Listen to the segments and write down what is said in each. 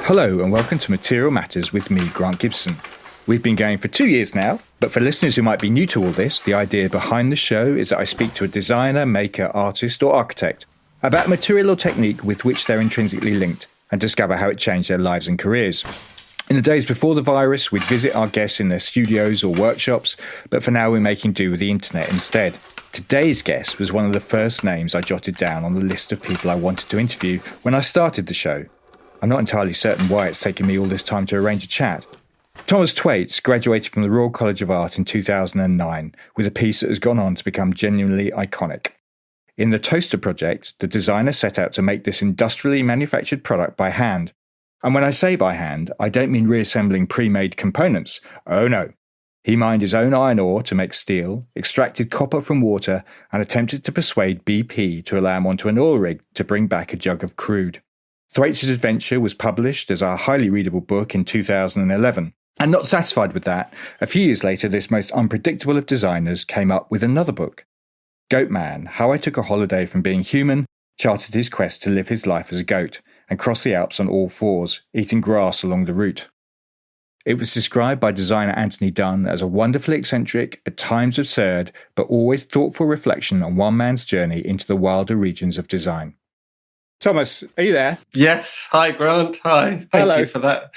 Hello and welcome to Material Matters with me, Grant Gibson. We've been going for 2 years now, but for listeners who might be new to all this, the idea behind the show is that I speak to a designer, maker, artist or architect about a material or technique with which they're intrinsically linked and discover how it changed their lives and careers. In the days before the virus, we'd visit our guests in their studios or workshops, but for now we're making do with the internet instead. Today's guest was one of the first names I jotted down on the list of people I wanted to interview when I started the show. I'm not entirely certain why it's taken me all this time to arrange a chat. Thomas Thwaites graduated from the Royal College of Art in 2009 with a piece that has gone on to become genuinely iconic. In the Toaster project, the designer set out to make this industrially manufactured product by hand. And when I say by hand, I don't mean reassembling pre-made components. Oh no. He mined his own iron ore to make steel, extracted copper from water, and attempted to persuade BP to allow him onto an oil rig to bring back a jug of crude. Thwaites' adventure was published as a highly readable book in 2011. And not satisfied with that, a few years later, this most unpredictable of designers came up with another book. Goatman, How I Took a Holiday from Being Human, charted his quest to live his life as a goat and cross the Alps on all fours, eating grass along the route. It was described by designer Anthony Dunn as a wonderfully eccentric, at times absurd, but always thoughtful reflection on one man's journey into the wilder regions of design. Thomas, are you there? Yes. Hi, Grant. Hi. Thank you for that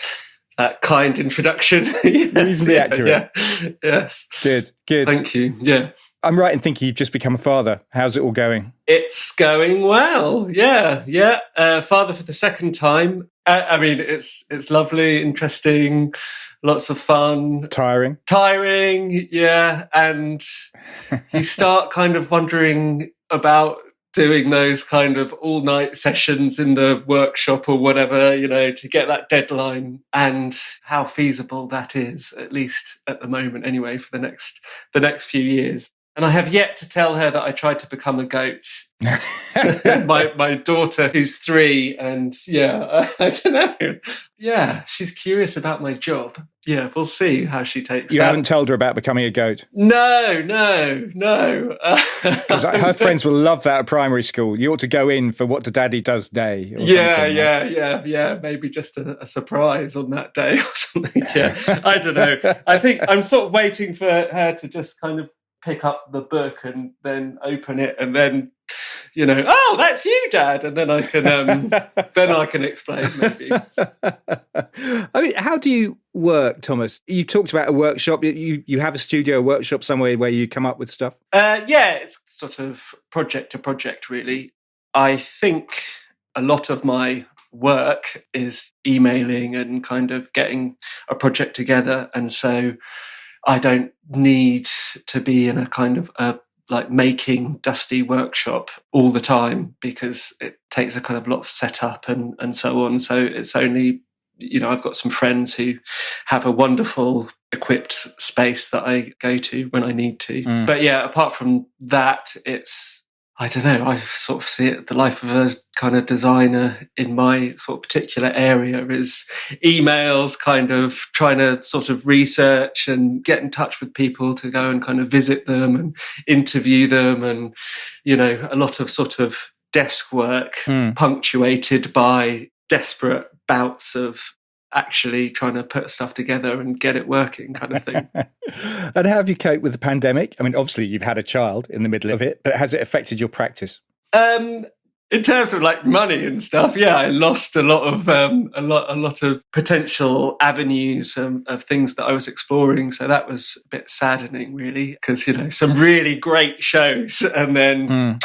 kind introduction. Yes, reasonably accurate. Yeah. Yes. Good. Thank you. Yeah. I'm right in thinking you've just become a father. How's it all going? It's going well. Yeah. Father for the second time. It's lovely, interesting, lots of fun. Tiring. Yeah. And you start kind of wondering about doing those kind of all-night sessions in the workshop or whatever, to get that deadline, and how feasible that is, at least at the moment anyway, for the next few years. And I have yet to tell her that I tried to become a goat. my daughter, who's 3, and I don't know. Yeah, she's curious about my job. Yeah, we'll see how she takes that. You haven't told her about becoming a goat? No. Because her friends will love that at primary school. You ought to go in for What the Daddy Does Day. Yeah. Maybe just a surprise on that day or something. Yeah, I don't know. I think I'm sort of waiting for her to just kind of pick up the book and then open it and then, oh, that's you, Dad, and then I can explain maybe. I mean, how do you work, Thomas? You talked about a workshop. You have a studio, a workshop somewhere where you come up with stuff. It's sort of project to project, really. I think a lot of my work is emailing and kind of getting a project together, and so I don't need to be in a kind of making dusty workshop all the time, because it takes a kind of lot of setup and so on. So it's only, I've got some friends who have a wonderful equipped space that I go to when I need to. But yeah, apart from that, it's, I don't know, I sort of see it, the life of a kind of designer in my sort of particular area is emails, kind of trying to sort of research and get in touch with people to go and kind of visit them and interview them, and, a lot of sort of desk work punctuated by desperate bouts of actually trying to put stuff together and get it working, kind of thing. And how have you coped with the pandemic? I mean, obviously you've had a child in the middle of it, but has it affected your practice? In terms of money and stuff, yeah, I lost a lot of potential avenues of things that I was exploring. So that was a bit saddening, really, because some really great shows and then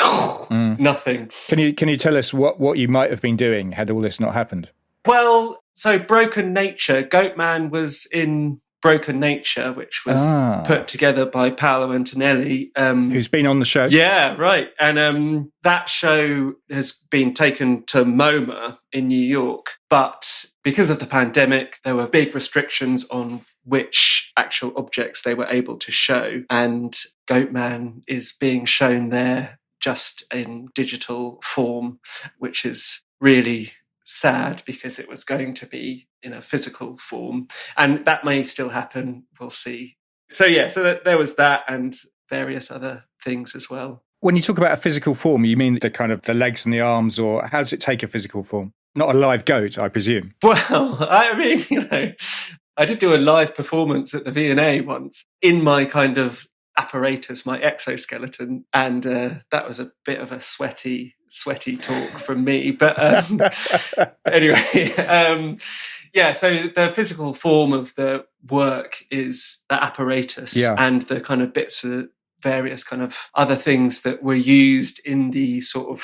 nothing. Can you tell us what you might have been doing had all this not happened? Well, so Broken Nature, Goatman was in Broken Nature, which was put together by Paolo Antonelli. Who's been on the show. Yeah, right. And that show has been taken to MoMA in New York. But because of the pandemic, there were big restrictions on which actual objects they were able to show. And Goatman is being shown there just in digital form, which is really sad because it was going to be in a physical form, and that may still happen. We'll see. So there was that and various other things as well. When you talk about a physical form, you mean the kind of the legs and the arms, or how does it take a physical form? Not a live goat, I presume. Well, I mean, I did do a live performance at the V&A once in my kind of apparatus, my exoskeleton, and that was a bit of a sweaty talk from me. But anyway, yeah, so the physical form of the work is the apparatus and the kind of bits of various kind of other things that were used in the sort of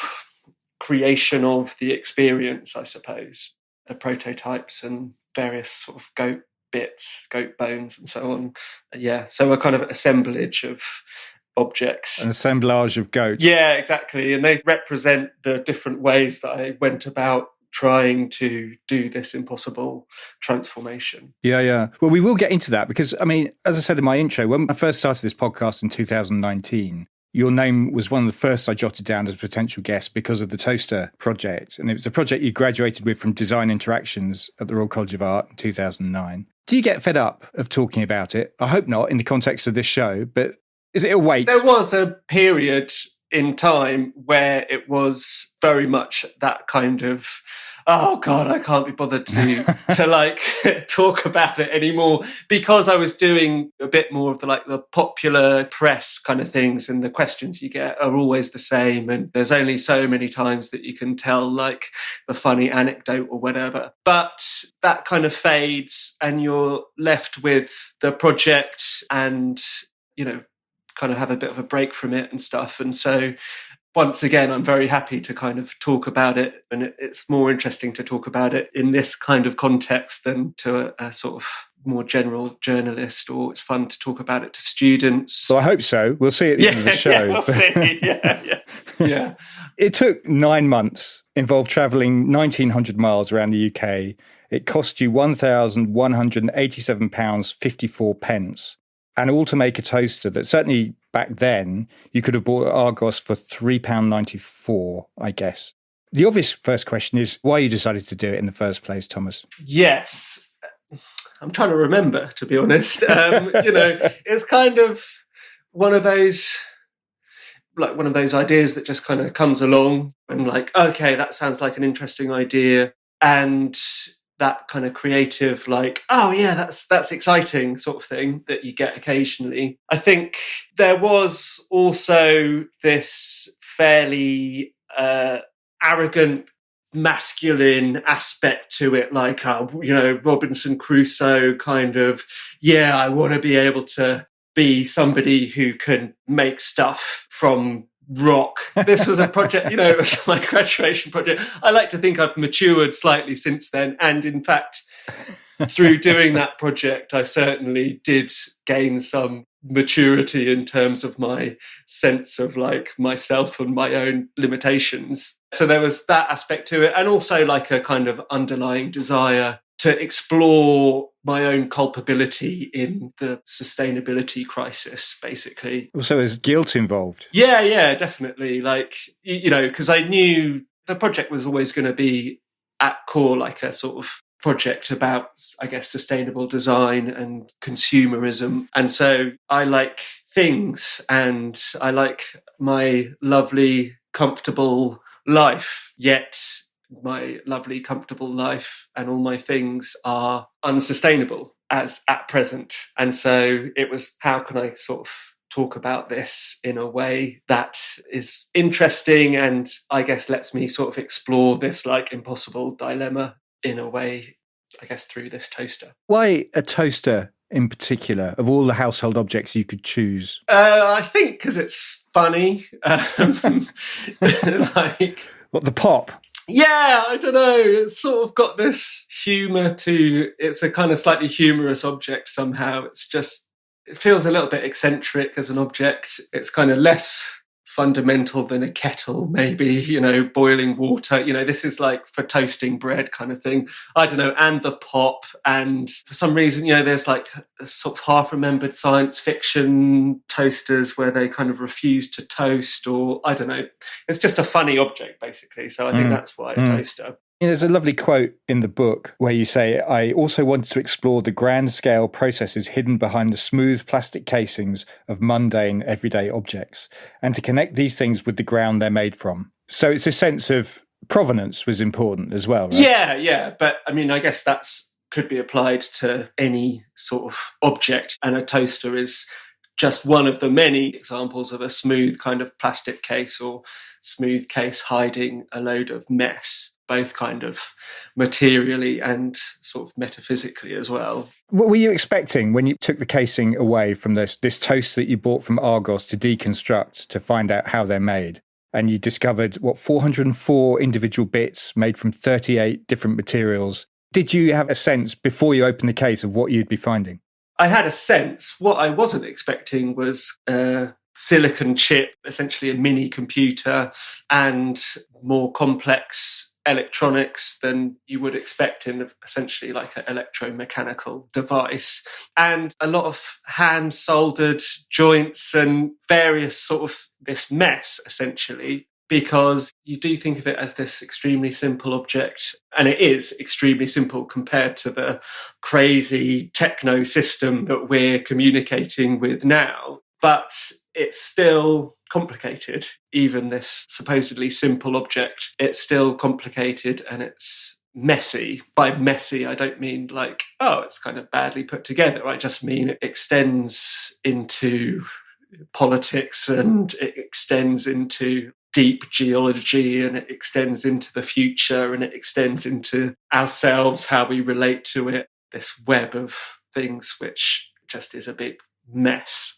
creation of the experience, I suppose. The prototypes and various sort of goat bits, goat bones and so on. Yeah, so a kind of assemblage of objects. An assemblage of goats. Yeah, exactly. And they represent the different ways that I went about trying to do this impossible transformation. Yeah. Well, we will get into that because, I mean, as I said in my intro, when I first started this podcast in 2019, your name was one of the first I jotted down as a potential guest because of the Toaster project. And it was the project you graduated with from Design Interactions at the Royal College of Art in 2009. Do you get fed up of talking about it? I hope not in the context of this show, but is it a weight? There was a period in time where it was very much that kind of, oh God, I can't be bothered to like talk about it anymore, because I was doing a bit more of the popular press kind of things, and the questions you get are always the same, and there's only so many times that you can tell like the funny anecdote or whatever. But that kind of fades and you're left with the project and, kind of have a bit of a break from it and stuff. And so once again, I'm very happy to kind of talk about it, and it's more interesting to talk about it in this kind of context than to a sort of more general journalist, or it's fun to talk about it to students. Well, I hope so. We'll see at the end of the show. Yeah, we'll see. Yeah. It took 9 months, involved travelling 1,900 miles around the UK. It cost you £1,187.54. And all to make a toaster that certainly back then you could have bought at Argos for £3.94, I guess. The obvious first question is why you decided to do it in the first place, Thomas. Yes. I'm trying to remember, to be honest. It's kind of one of those ideas that just kind of comes along and like, okay, that sounds like an interesting idea. And that kind of creative, like, oh yeah, that's exciting sort of thing that you get occasionally. I think there was also this fairly arrogant, masculine aspect to it, like, Robinson Crusoe kind of, yeah, I want to be able to be somebody who can make stuff from rock. This was a project, it was my graduation project. I like to think I've matured slightly since then. And in fact, through doing that project, I certainly did gain some maturity in terms of my sense of like myself and my own limitations. So there was that aspect to it. And also like a kind of underlying desire to explore my own culpability in the sustainability crisis, basically. Also, there's guilt involved. Yeah, definitely. Like, because I knew the project was always going to be at core like a sort of project about, I guess, sustainable design and consumerism. And so I like things and I like my lovely, comfortable life, yet my lovely, comfortable life and all my things are unsustainable as at present. And so it was, how can I sort of talk about this in a way that is interesting and I guess lets me sort of explore this like impossible dilemma in a way, I guess, through this toaster. Why a toaster in particular, of all the household objects you could choose? I think because it's funny. What, the pop? Yeah, I don't know. It's sort of got this humour to it's a kind of slightly humorous object somehow. It feels a little bit eccentric as an object. It's kind of less fundamental than a kettle, maybe, boiling water. This is like for toasting bread kind of thing. I don't know. And the pop. And for some reason, there's like a sort of half-remembered science fiction toasters where they kind of refuse to toast, or I don't know. It's just a funny object, basically. So I think that's why a toaster. There's a lovely quote in the book where you say, I also wanted to explore the grand scale processes hidden behind the smooth plastic casings of mundane everyday objects and to connect these things with the ground they're made from. So it's a sense of provenance was important as well, right? Yeah. But I mean, I guess that's could be applied to any sort of object, and a toaster is just one of the many examples of a smooth kind of plastic case or smooth case hiding a load of mess, both kind of materially and sort of metaphysically as well. What were you expecting when you took the casing away from this toast that you bought from Argos to deconstruct to find out how they're made? And you discovered, 404 individual bits made from 38 different materials. Did you have a sense before you opened the case of what you'd be finding? I had a sense. What I wasn't expecting was a silicon chip, essentially a mini computer, and more complex electronics than you would expect in essentially like an electromechanical device. And a lot of hand soldered joints and various sort of this mess, essentially, because you do think of it as this extremely simple object, and it is extremely simple compared to the crazy techno system that we're communicating with now. But it's still complicated. Even this supposedly simple object, it's still complicated and it's messy. By messy, I don't mean like, it's kind of badly put together. I just mean it extends into politics and it extends into deep geology and it extends into the future and it extends into ourselves, how we relate to it, this web of things which just is a big mess.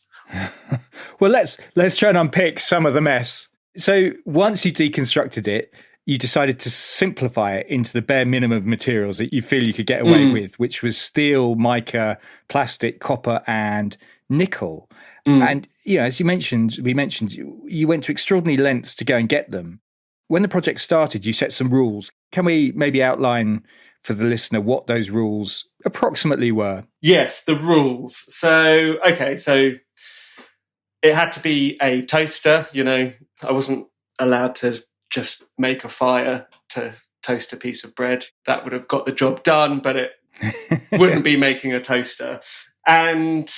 Well, let's try and unpick some of the mess. So once you deconstructed it, you decided to simplify it into the bare minimum of materials that you feel you could get away with, which was steel, mica, plastic, copper, and nickel. And, as we mentioned, you went to extraordinary lengths to go and get them. When the project started, you set some rules. Can we maybe outline for the listener what those rules approximately were? Yes, the rules. So it had to be a toaster. I wasn't allowed to just make a fire to toast a piece of bread. That would have got the job done, but it wouldn't be making a toaster. And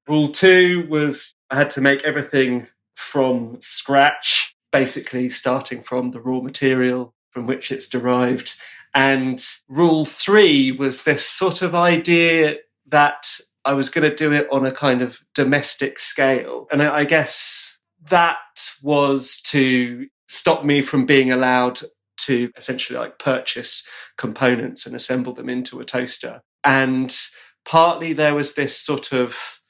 rule 2 was I had to make everything from scratch, basically starting from the raw material from which it's derived. And rule 3 was this sort of idea that I was going to do it on a kind of domestic scale. And I guess that was to stop me from being allowed to essentially like purchase components and assemble them into a toaster. And partly there was this sort of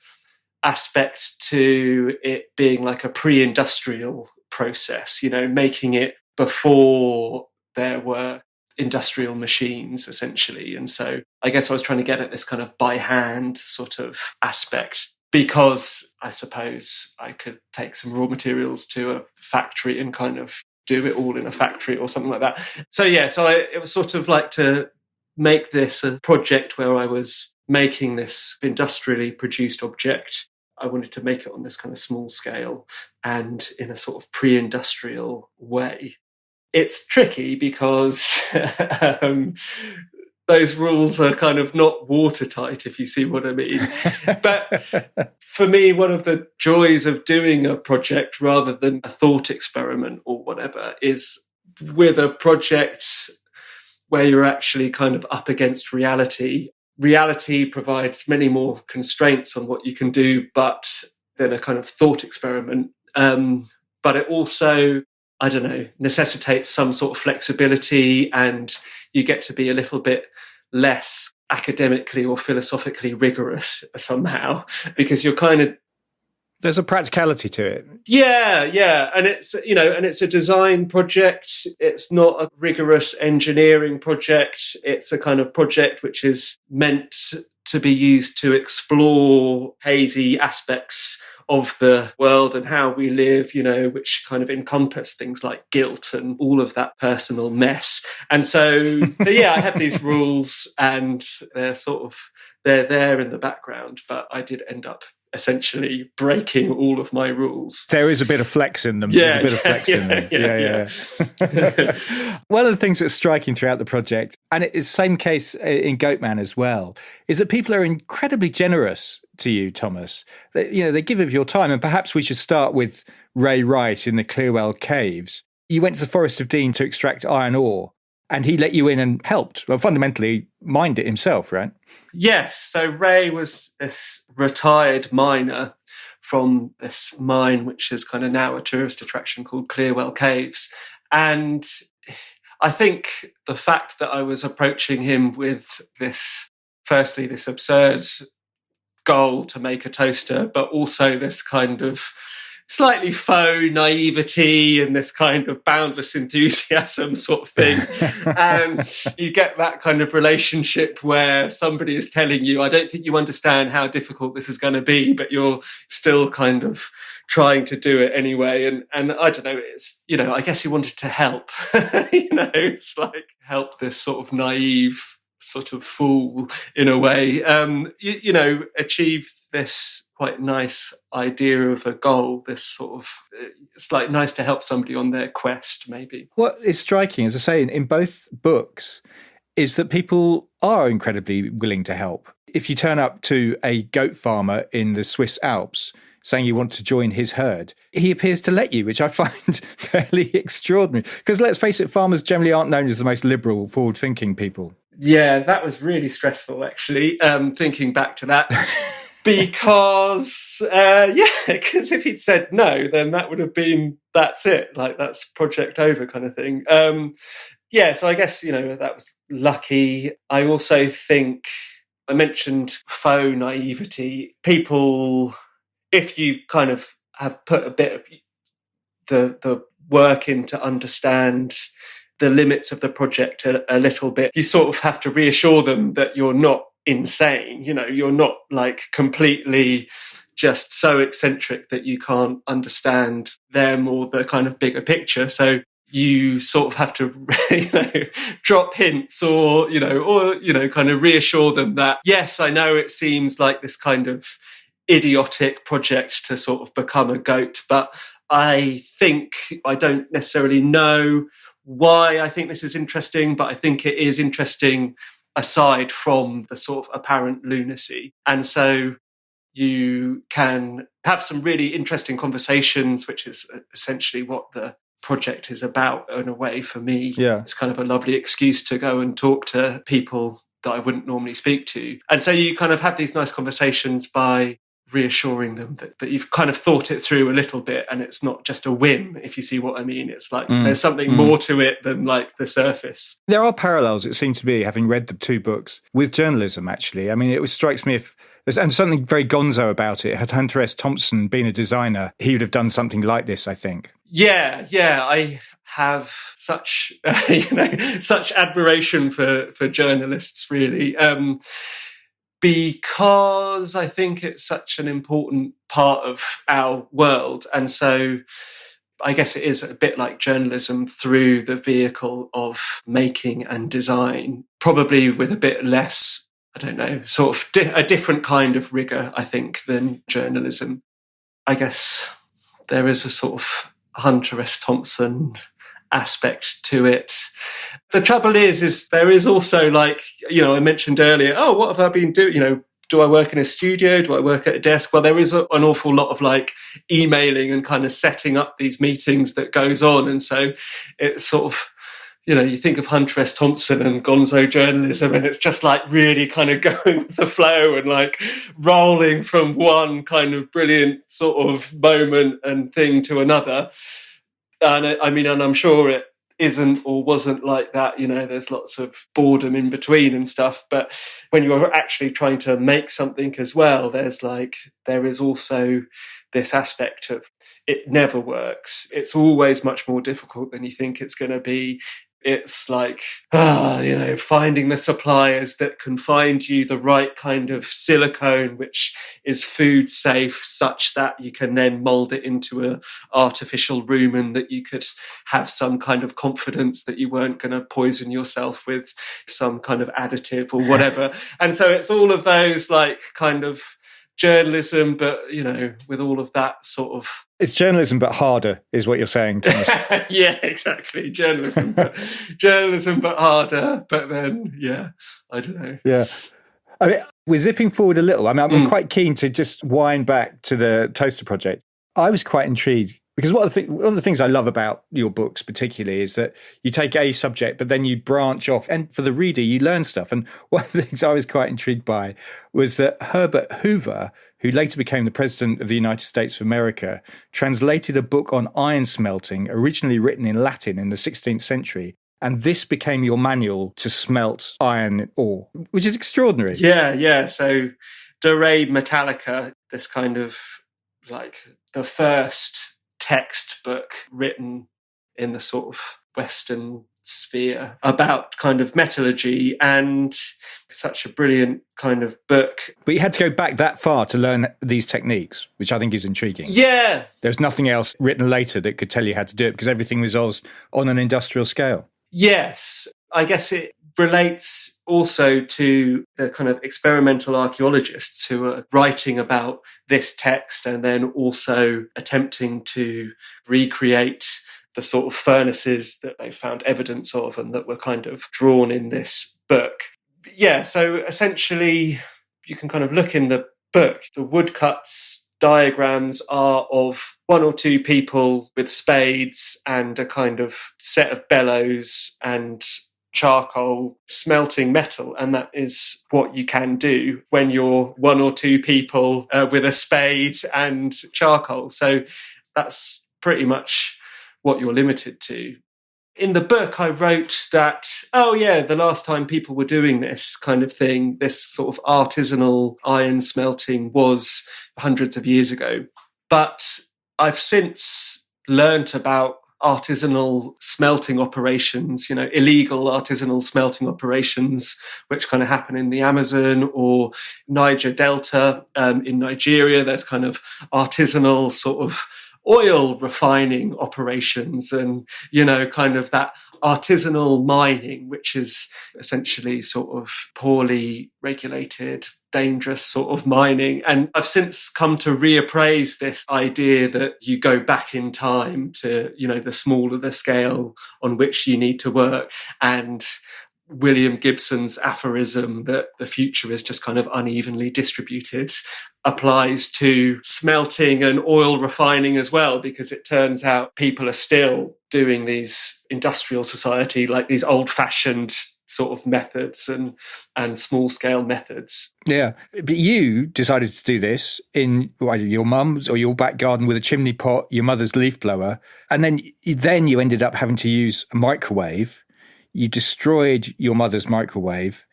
aspect to it being like a pre-industrial process, making it before there were industrial machines, essentially. And so I guess I was trying to get at this kind of by hand sort of aspect, because I suppose I could take some raw materials to a factory and kind of do it all in a factory or something like that. So it was sort of like to make this a project where I was making this industrially produced object. I wanted to make it on this kind of small scale and in a sort of pre-industrial way. It's tricky because those rules are kind of not watertight, if you see what I mean. But for me, one of the joys of doing a project rather than a thought experiment or whatever is with a project where you're actually kind of up against reality. Reality provides many more constraints on what you can do, but than a kind of thought experiment. But it also, necessitates some sort of flexibility, and you get to be a little bit less academically or philosophically rigorous somehow, because you're kind of... There's a practicality to it. Yeah. And it's, and it's a design project. It's not a rigorous engineering project. It's a kind of project which is meant to be used to explore hazy aspects of the world and how we live, which kind of encompass things like guilt and all of that personal mess. And so I have these rules and they're there in the background, but I did end up essentially breaking all of my rules. There is a bit of flex in them. Yeah, There's a bit of flex in them. Yeah. One of the things that's striking throughout the project, and it's the same case in Goatman as well, is that people are incredibly generous to you, Thomas. They give of your time, and perhaps we should start with Ray Wright in the Clearwell Caves. You went to the Forest of Dean to extract iron ore, and he let you in and helped. Well, fundamentally, mined it himself, right? Yes. So Ray was this retired miner from this mine, which is kind of now a tourist attraction called Clearwell Caves. And I think the fact that I was approaching him with this, firstly, this absurd goal to make a toaster, but also this kind of slightly faux naivety and this kind of boundless enthusiasm sort of thing. And you get that kind of relationship where somebody is telling you, I don't think you understand how difficult this is going to be, but you're still kind of trying to do it anyway. And I don't know, it's, I guess he wanted to help. It's like help this sort of naive sort of fool in a way, achieve this quite nice idea of a goal, this sort of, it's like nice to help somebody on their quest, maybe. What is striking, as I say, in both books, is that people are incredibly willing to help. If you turn up to a goat farmer in the Swiss Alps saying you want to join his herd, he appears to let you, which I find fairly extraordinary. Because let's face it, farmers generally aren't known as the most liberal, forward-thinking people. Yeah, that was really stressful, actually, thinking back to that. Because if he'd said no, then that would have been, that's it, like that's project over kind of thing. So I guess, that was lucky. I also think, I mentioned faux naivety. People, if you kind of have put a bit of the work in to understand the limits of the project a little bit, you sort of have to reassure them that you're not insane, you're not like completely just so eccentric that you can't understand them or the kind of bigger picture. So you sort of have to drop hints or kind of reassure them that, yes, I know it seems like this kind of idiotic project to sort of become a goat, but I think I don't necessarily know why I think this is interesting, but I think it is interesting aside from the sort of apparent lunacy. And so you can have some really interesting conversations, which is essentially what the project is about in a way for me. Yeah. It's kind of a lovely excuse to go and talk to people that I wouldn't normally speak to. And so you kind of have these nice conversations by reassuring them that you've kind of thought it through a little bit and it's not just a whim, if you see what I mean. It's like there's something more to it than like the surface. There are parallels, it seems to be, having read the two books, with journalism, actually. I mean, it strikes me and something very gonzo about it. Had Hunter S. Thompson been a designer, he would have done something like this, I think. Yeah, I have such, such admiration for journalists, really. Because I think it's such an important part of our world. And so I guess it is a bit like journalism through the vehicle of making and design, probably with a bit less, I don't know, sort of a different kind of rigor, I think, than journalism. I guess there is a sort of Hunter S. Thompson aspect to it. The trouble is there is also, like, I mentioned earlier, what have I been doing? Do I work in a studio? Do I work at a desk? Well, there is an awful lot of like emailing and kind of setting up these meetings that goes on. And so it's sort of, you think of Hunter S. Thompson and gonzo journalism, and it's just like really kind of going with the flow and like rolling from one kind of brilliant sort of moment and thing to another. And and I'm sure it isn't or wasn't like that. There's lots of boredom in between and stuff. But when you're actually trying to make something as well, there is also this aspect of it never works. It's always much more difficult than you think it's going to be. It's like, finding the suppliers that can find you the right kind of silicone, which is food safe, such that you can then mold it into an artificial rumen that you could have some kind of confidence that you weren't going to poison yourself with some kind of additive or whatever. And so it's all of those like kind of journalism, but, with all of that sort of... It's journalism, but harder, is what you're saying, Thomas. Yeah, exactly. Journalism, but harder. But then, I don't know. Yeah. I mean, we're zipping forward a little. I mean, I'm quite keen to just wind back to the Toaster project. I was quite intrigued Because one of the things I love about your books particularly is that you take a subject, but then you branch off. And for the reader, you learn stuff. And one of the things I was quite intrigued by was that Herbert Hoover, who later became the president of the United States of America, translated a book on iron smelting, originally written in Latin in the 16th century. And this became your manual to smelt iron ore, which is extraordinary. Yeah. So De Re Metallica, this kind of like the first textbook written in the sort of Western sphere about kind of metallurgy, and such a brilliant kind of book. But you had to go back that far to learn these techniques, which I think is intriguing. Yeah. There's nothing else written later that could tell you how to do it because everything was on an industrial scale. Yes. I guess it relates also to the kind of experimental archaeologists who are writing about this text and then also attempting to recreate the sort of furnaces that they found evidence of and that were kind of drawn in this book. Yeah, so essentially you can kind of look in the book. The woodcuts diagrams are of one or two people with spades and a kind of set of bellows and charcoal smelting metal, and that is what you can do when you're one or two people with a spade and charcoal. So that's pretty much what you're limited to. In the book, I wrote that, the last time people were doing this kind of thing, this sort of artisanal iron smelting, was hundreds of years ago. But I've since learnt about artisanal smelting operations, illegal artisanal smelting operations, which kind of happen in the Amazon or Niger Delta. In Nigeria, there's kind of artisanal sort of oil refining operations and, kind of that artisanal mining, which is essentially sort of poorly regulated, dangerous sort of mining. And I've since come to reappraise this idea that you go back in time to, the smaller the scale on which you need to work. And William Gibson's aphorism that the future is just kind of unevenly distributed applies to smelting and oil refining as well, because it turns out people are still doing these industrial society, like these old-fashioned sort of methods and small-scale methods. Yeah, but you decided to do this in your mum's or your back garden with a chimney pot, your mother's leaf blower, and then you ended up having to use a microwave. You destroyed your mother's microwave.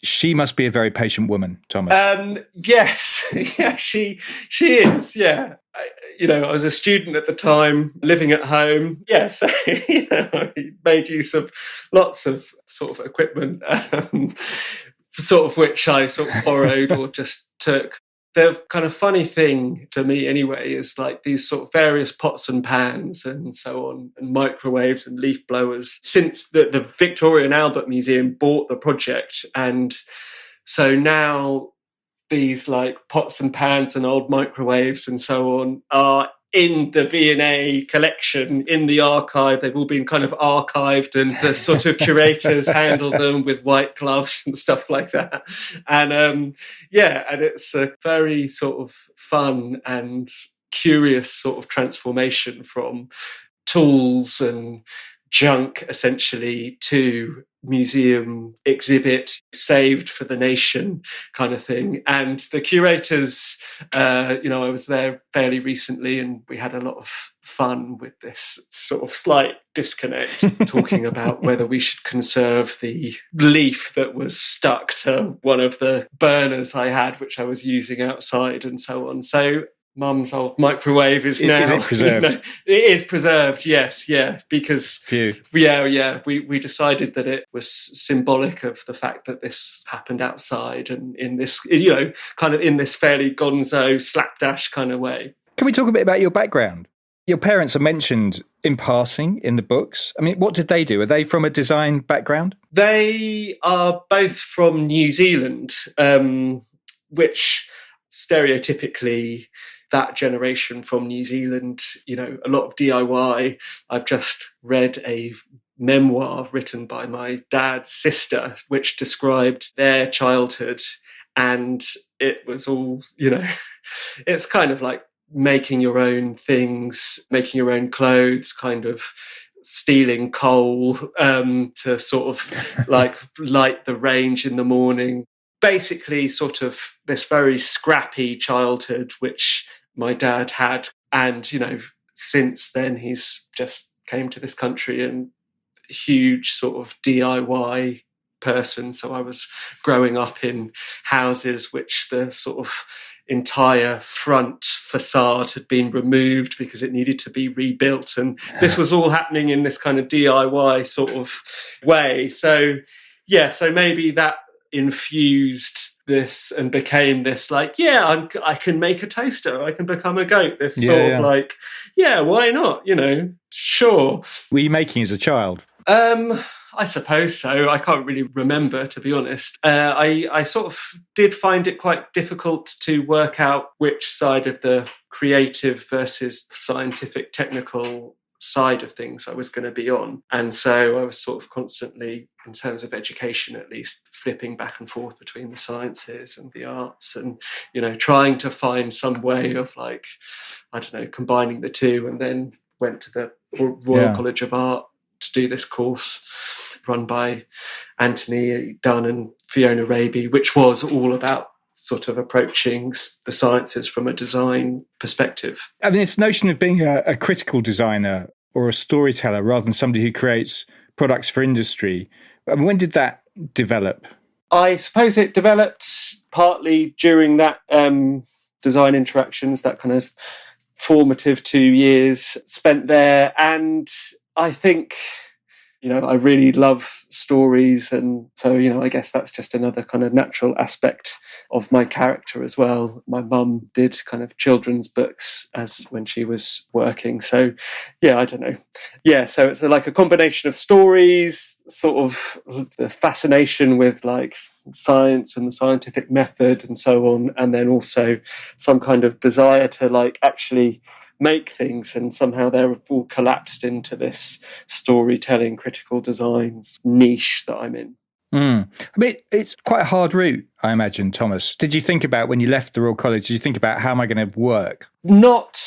She must be a very patient woman, Thomas. Yes, yeah, she is. Yeah, I was a student at the time, living at home. Yeah, so I made use of lots of sort of equipment, sort of which I sort of borrowed or just took. The kind of funny thing to me anyway is like these sort of various pots and pans and so on, and microwaves and leaf blowers, since the Victoria and Albert Museum bought the project. And so now these like pots and pans and old microwaves and so on are in the V&A collection, in the archive. They've all been kind of archived, and the sort of curators handle them with white gloves and stuff like that. And and it's a very sort of fun and curious sort of transformation from tools and junk essentially to museum exhibit saved for the nation kind of thing. And the curators, I was there fairly recently and we had a lot of fun with this sort of slight disconnect, talking about whether we should conserve the leaf that was stuck to one of the burners I had, which I was using outside and so on. So Mum's old microwave is now... Is it preserved? It is preserved, yes, yeah, because Phew. we decided that it was symbolic of the fact that this happened outside and in this, kind of in this fairly gonzo slapdash kind of way. Can we talk a bit about your background? Your parents are mentioned in passing in the books. I mean, what did they do? Are they from a design background? They are both from New Zealand, which stereotypically... that generation from New Zealand, a lot of DIY. I've just read a memoir written by my dad's sister, which described their childhood. And it was all, it's kind of like making your own things, making your own clothes, kind of stealing coal to sort of like light the range in the morning. Basically, sort of this very scrappy childhood, which my dad had. And, since then, he's just came to this country and huge sort of DIY person. So I was growing up in houses which the sort of entire front facade had been removed because it needed to be rebuilt, and this was all happening in this kind of DIY sort of way. So maybe that infused this and became this like, I can make a toaster, I can become a goat, this like, why not, sure. Were you making as a child? I suppose so. I can't really remember, to be honest. I sort of did find it quite difficult to work out which side of the creative versus scientific, technical side of things I was going to be on. And so I was sort of constantly, in terms of education at least, flipping back and forth between the sciences and the arts and, trying to find some way of like, I don't know, combining the two, and then went to the Royal College of Art to do this course run by Anthony Dunn and Fiona Raby, which was all about sort of approaching the sciences from a design perspective. I mean, this notion of being a critical designer or a storyteller rather than somebody who creates products for industry, I mean, when did that develop? I suppose it developed partly during that design interactions, that kind of formative 2 years spent there. And I think, I really love stories. And so, I guess that's just another kind of natural aspect of my character as well. My mum did kind of children's books when she was working. So, I don't know. Yeah, so it's like a combination of stories, sort of the fascination with like science and the scientific method and so on. And then also some kind of desire to like actually make things, and somehow they're all collapsed into this storytelling, critical designs niche that I'm in. I mean, it's quite a hard route, I imagine, Thomas. Did you think about, when you left the Royal College, did you think about how am I going to work? Not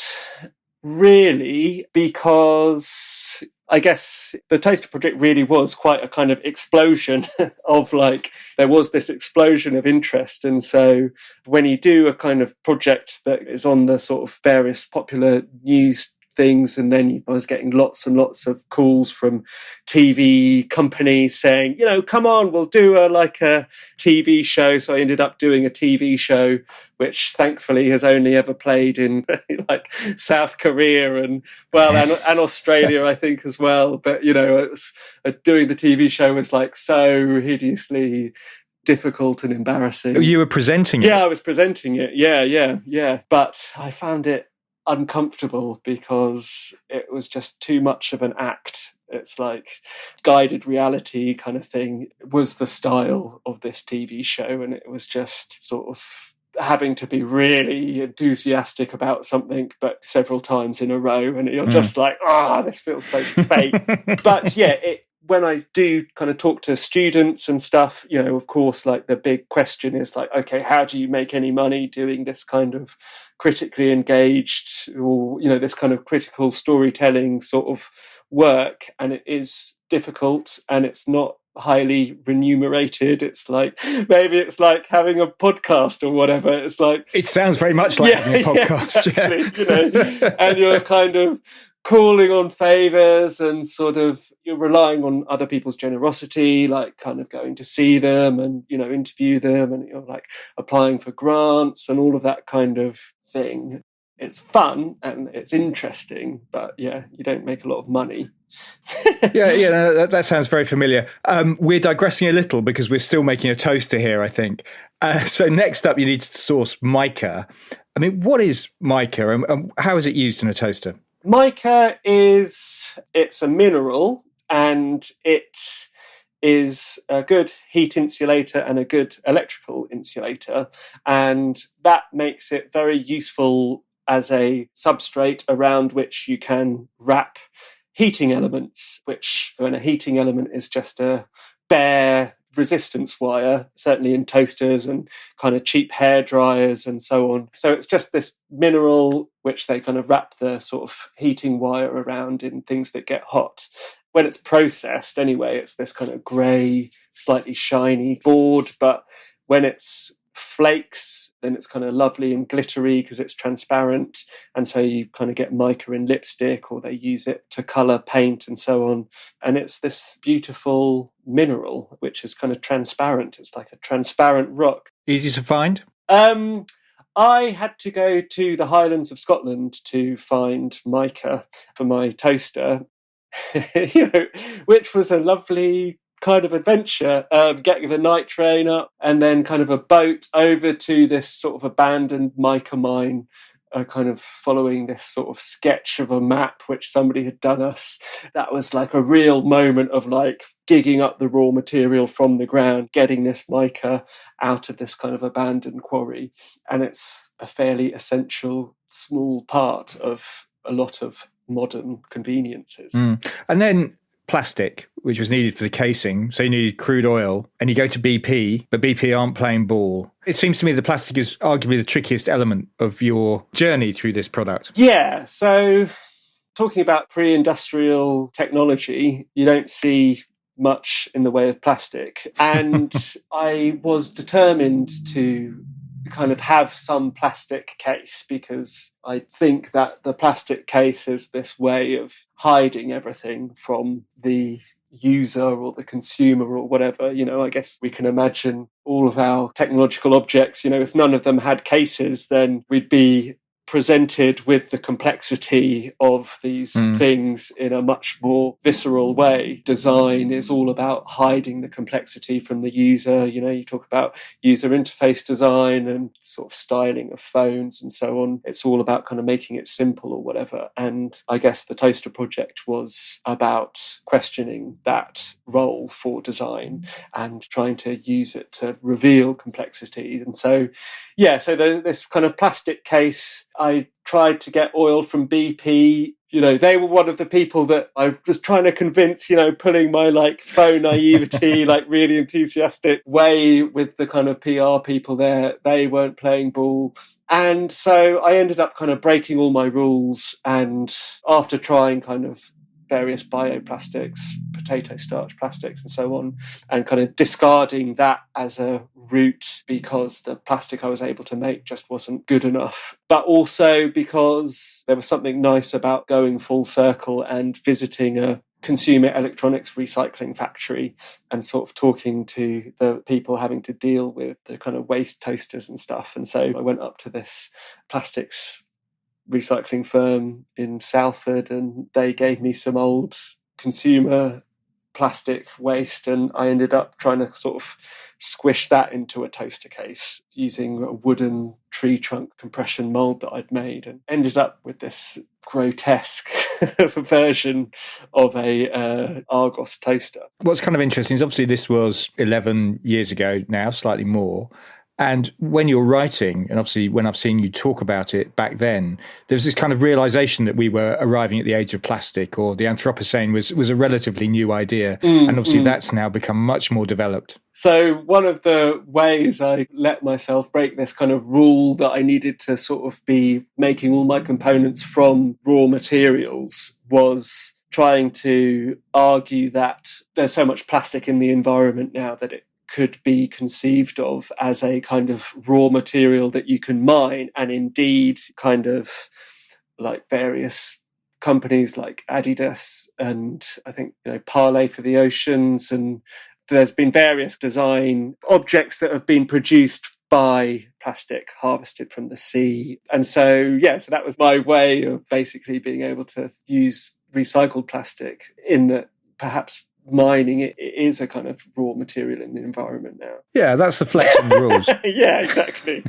really, because I guess the Toaster project really was quite a kind of explosion of like, there was this explosion of interest. And so when you do a kind of project that is on the sort of various popular news things, and then I was getting lots and lots of calls from TV companies saying, come on, we'll do a TV show. So I ended up doing a TV show, which thankfully has only ever played in like South Korea and Australia, I think, as well. But, it was doing the TV show was like so hideously difficult and embarrassing. You were presenting it? Yeah, I was presenting it. Yeah. But I found it uncomfortable because it was just too much of an act. It's like guided reality kind of thing was the style of this TV show, and it was just sort of having to be really enthusiastic about something but several times in a row, and you're just like, this feels so fake. But when I do kind of talk to students and stuff, of course, like the big question is like, okay, how do you make any money doing this kind of critically engaged or, this kind of critical storytelling sort of work? And it is difficult and it's not highly remunerated. It's like, maybe it's like having a podcast or whatever. It's like, it sounds very much like having a podcast. Exactly, and you're kind of calling on favors and sort of you're relying on other people's generosity, like kind of going to see them and, interview them, and you're like applying for grants and all of that kind of thing. It's fun and it's interesting, but you don't make a lot of money. That sounds very familiar. We're digressing a little because we're still making a toaster here, I think. So next up, you need to source mica. I mean, what is mica and how is it used in a toaster? Mica it's a mineral, and it is a good heat insulator and a good electrical insulator. And that makes it very useful as a substrate around which you can wrap heating elements, which when a heating element is just a bare resistance wire, certainly in toasters and kind of cheap hair dryers and so on. So it's just this mineral which they kind of wrap the sort of heating wire around in things that get hot. When it's processed anyway, it's this kind of grey, slightly shiny board, but when it's flakes, then it's kind of lovely and glittery because it's transparent, and so you kind of get mica in lipstick, or they use it to colour paint and so on. And it's this beautiful mineral which is kind of transparent. It's like a transparent rock. Easy to find? I had to go to the Highlands of Scotland to find mica for my toaster, which was a lovely kind of adventure, getting the night train up and then kind of a boat over to this sort of abandoned mica mine, kind of following this sort of sketch of a map which somebody had done us. That was like a real moment of like digging up the raw material from the ground, getting this mica out of this kind of abandoned quarry. And it's a fairly essential small part of a lot of modern conveniences. And then plastic, which was needed for the casing. So you needed crude oil, and you go to BP, but BP aren't playing ball. It seems to me the plastic is arguably the trickiest element of your journey through this product. Yeah. So talking about pre-industrial technology, you don't see much in the way of plastic. And I was determined to kind of have some plastic case, because I think that the plastic case is this way of hiding everything from the user or the consumer or whatever. I guess we can imagine all of our technological objects, if none of them had cases, then we'd be presented with the complexity of these things in a much more visceral way. Design is all about hiding the complexity from the user. You talk about user interface design and sort of styling of phones and so on. It's all about kind of making it simple or whatever. And I guess the Toaster project was about questioning that role for design and trying to use it to reveal complexity. And so, this kind of plastic case, I tried to get oil from BP. They were one of the people that I was trying to convince, pulling my like faux naivety, like really enthusiastic way with the kind of PR people there. They weren't playing ball. And so I ended up kind of breaking all my rules. And after trying kind of various bioplastics, potato starch plastics and so on, and kind of discarding that as a route because the plastic I was able to make just wasn't good enough, but also because there was something nice about going full circle and visiting a consumer electronics recycling factory and sort of talking to the people having to deal with the kind of waste toasters and stuff. And so I went up to this plastics recycling firm in Salford, and they gave me some old consumer plastic waste, and I ended up trying to sort of squish that into a toaster case using a wooden tree trunk compression mold that I'd made, and ended up with this grotesque version of a Argos toaster. What's kind of interesting is obviously this was 11 years ago now, slightly more. And when you're writing, and obviously when I've seen you talk about it back then, there's this kind of realization that we were arriving at the age of plastic, or the Anthropocene was a relatively new idea. And obviously that's now become much more developed. So one of the ways I let myself break this kind of rule that I needed to sort of be making all my components from raw materials was trying to argue that there's so much plastic in the environment now that it could be conceived of as a kind of raw material that you can mine. And indeed, kind of like various companies like Adidas and I think, Parley for the Oceans, and there's been various design objects that have been produced by plastic harvested from the sea. And so that was my way of basically being able to use recycled plastic, in that perhaps mining it is a kind of raw material in the environment now. Yeah, that's the flex on the rules. Yeah, exactly.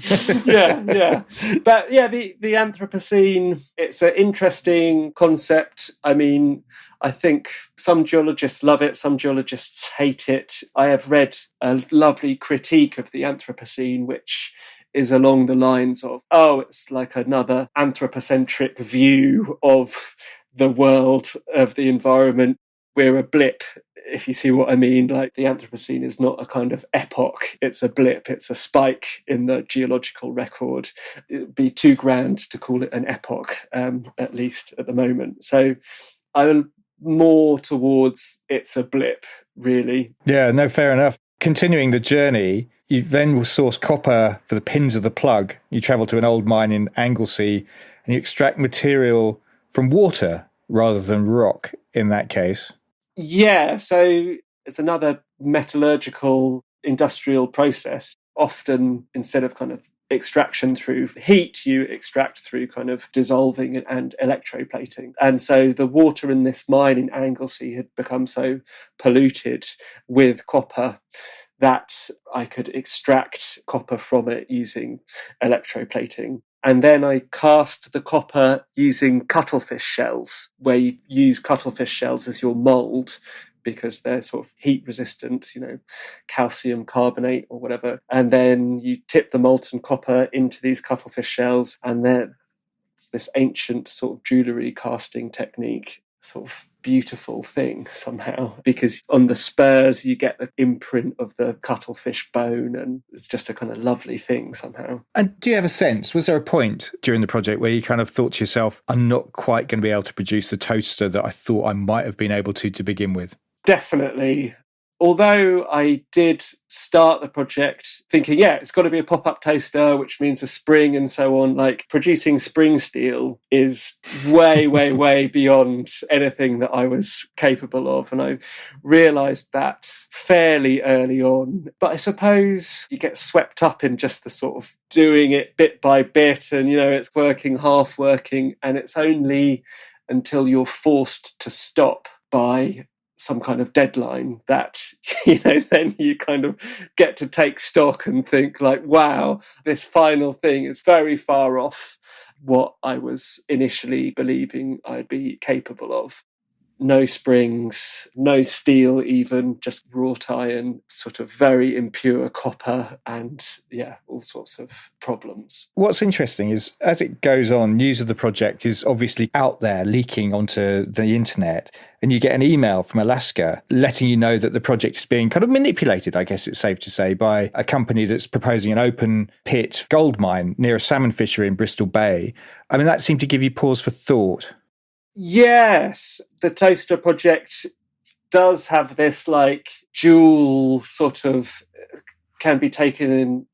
Yeah. But the Anthropocene, it's an interesting concept. I mean, I think some geologists love it, some geologists hate it. I have read a lovely critique of the Anthropocene, which is along the lines of, it's like another anthropocentric view of the world, of the environment. we're a blip, if you see what I mean. Like, the Anthropocene is not a kind of epoch, it's a blip, it's a spike in the geological record. It'd be too grand to call it an epoch, at least at the moment. So I'm more towards it's a blip, really. Yeah, no, fair enough. Continuing the journey, you then will source copper for the pins of the plug. You travel to an old mine in Anglesey and you extract material from water rather than rock in that case. Yeah, so it's another metallurgical industrial process. Often, instead of kind of extraction through heat, you extract through kind of dissolving and electroplating. And so the water in this mine in Anglesey had become so polluted with copper that I could extract copper from it using electroplating. And then I cast the copper using cuttlefish shells, where you use cuttlefish shells as your mould because they're sort of heat resistant, calcium carbonate or whatever. And then you tip the molten copper into these cuttlefish shells, and then it's this ancient sort of jewellery casting technique, sort of beautiful thing somehow, because on the spurs you get the imprint of the cuttlefish bone, and it's just a kind of lovely thing somehow. And do you have a sense, was there a point during the project where you kind of thought to yourself, I'm not quite going to be able to produce the toaster that I thought I might have been able to begin with? Definitely. Although I did start the project thinking, it's got to be a pop-up toaster, which means a spring and so on. Like, producing spring steel is way, way, way beyond anything that I was capable of. And I realised that fairly early on. But I suppose you get swept up in just the sort of doing it bit by bit, and, it's working, half working, and it's only until you're forced to stop by some kind of deadline that then you kind of get to take stock and think like, wow, this final thing is very far off what I was initially believing I'd be capable of. No springs, no steel even, just wrought iron, sort of very impure copper, and all sorts of problems. What's interesting is, as it goes on, news of the project is obviously out there, leaking onto the internet, and you get an email from Alaska letting you know that the project is being kind of manipulated, I guess it's safe to say, by a company that's proposing an open pit gold mine near a salmon fishery in Bristol Bay. I mean, that seemed to give you pause for thought. Yes, the Toaster project does have this like dual sort of, can be taken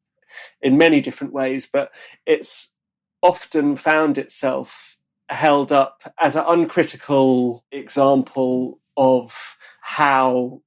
in many different ways, but it's often found itself held up as an uncritical example of how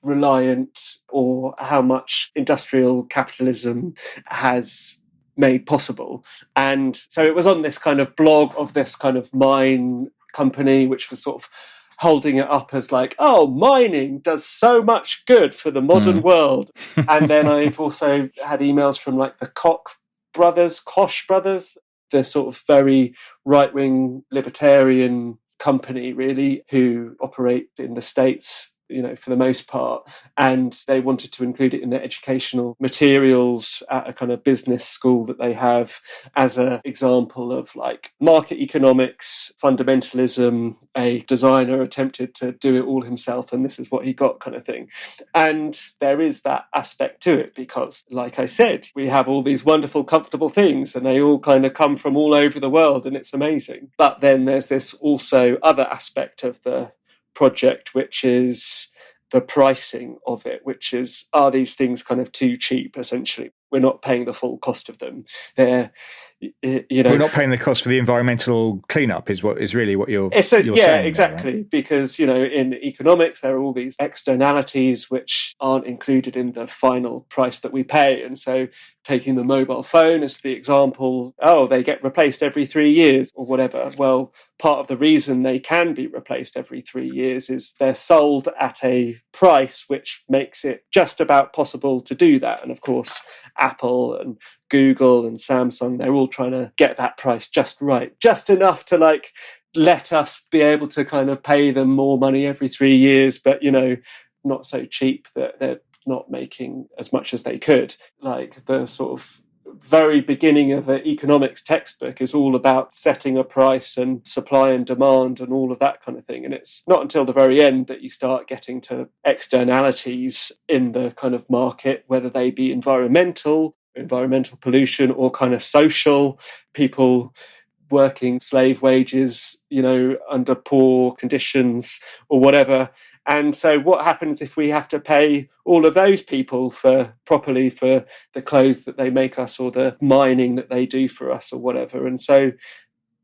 reliant or how much industrial capitalism has made possible. And so it was on this kind of blog of this kind of mine company, which was sort of holding it up as like, oh, mining does so much good for the modern world. And then I've also had emails from like the Koch brothers, the sort of very right-wing libertarian company, really, who operate in the States, for the most part. And they wanted to include it in their educational materials at a kind of business school that they have as an example of like market economics, fundamentalism, a designer attempted to do it all himself and this is what he got kind of thing. And there is that aspect to it because, like I said, we have all these wonderful, comfortable things and they all kind of come from all over the world and it's amazing. But then there's this also other aspect of the project, which is the pricing of it, which is, are these things kind of too cheap, essentially? We're not paying the full cost of them. They're, we're not paying the cost for the environmental cleanup is really what you're saying. Exactly. There, right? Because, in economics, there are all these externalities which aren't included in the final price that we pay. And so taking the mobile phone as the example, they get replaced every 3 years or whatever. Well, part of the reason they can be replaced every 3 years is they're sold at a price which makes it just about possible to do that. And of course, Apple and Google and Samsung, they're all trying to get that price just right, just enough to like let us be able to kind of pay them more money every 3 years, but not so cheap that they're not making as much as they could. Like the sort of very beginning of an economics textbook is all about setting a price and supply and demand and all of that kind of thing. And it's not until the very end that you start getting to externalities in the kind of market, whether they be environmental pollution, or kind of social, people working slave wages, under poor conditions or whatever. And so what happens if we have to pay all of those people properly for the clothes that they make us, or the mining that they do for us, or whatever? And so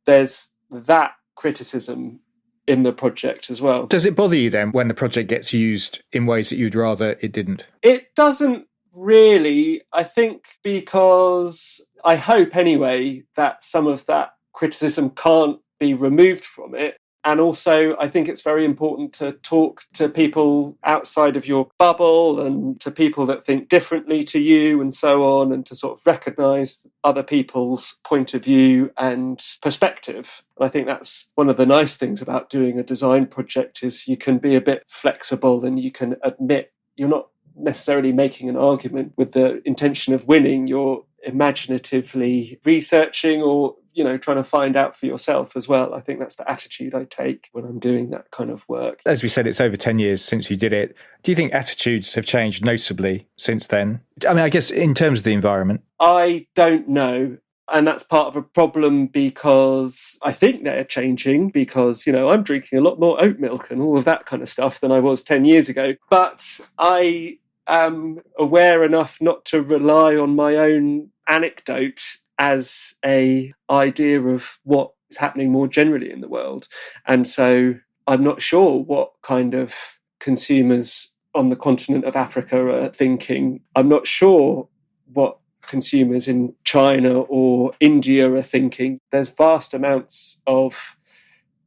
there's that criticism in the project as well. Does it bother you then when the project gets used in ways that you'd rather it didn't? It doesn't really, I think, because I hope anyway that some of that criticism can't be removed from it. And also, I think it's very important to talk to people outside of your bubble, and to people that think differently to you, and so on, and to sort of recognise other people's point of view and perspective. And I think that's one of the nice things about doing a design project, is you can be a bit flexible, and you can admit you're not necessarily making an argument with the intention of winning. You're imaginatively researching, or trying to find out for yourself as well. I think that's the attitude I take when I'm doing that kind of work. As we said, it's over 10 years since you did it. Do you think attitudes have changed noticeably since then? I mean, I guess in terms of the environment. I don't know. And that's part of a problem, because I think they're changing, because, I'm drinking a lot more oat milk and all of that kind of stuff than I was 10 years ago. But I am aware enough not to rely on my own anecdote as a idea of what is happening more generally in the world. And so I'm not sure what kind of consumers on the continent of Africa are thinking. I'm not sure what consumers in China or India are thinking. There's vast amounts of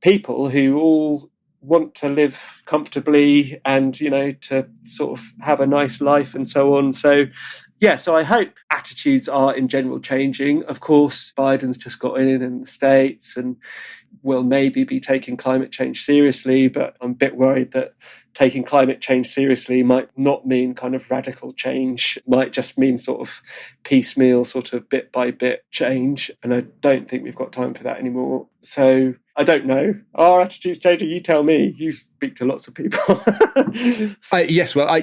people who all want to live comfortably and, to sort of have a nice life and so on. So I hope attitudes are in general changing. Of course, Biden's just got in the States and will maybe be taking climate change seriously, but I'm a bit worried that taking climate change seriously might not mean kind of radical change. It might just mean sort of piecemeal, sort of bit by bit change. And I don't think we've got time for that anymore. So I don't know. Are attitudes changing? You tell me. You speak to lots of people. Yes, well, I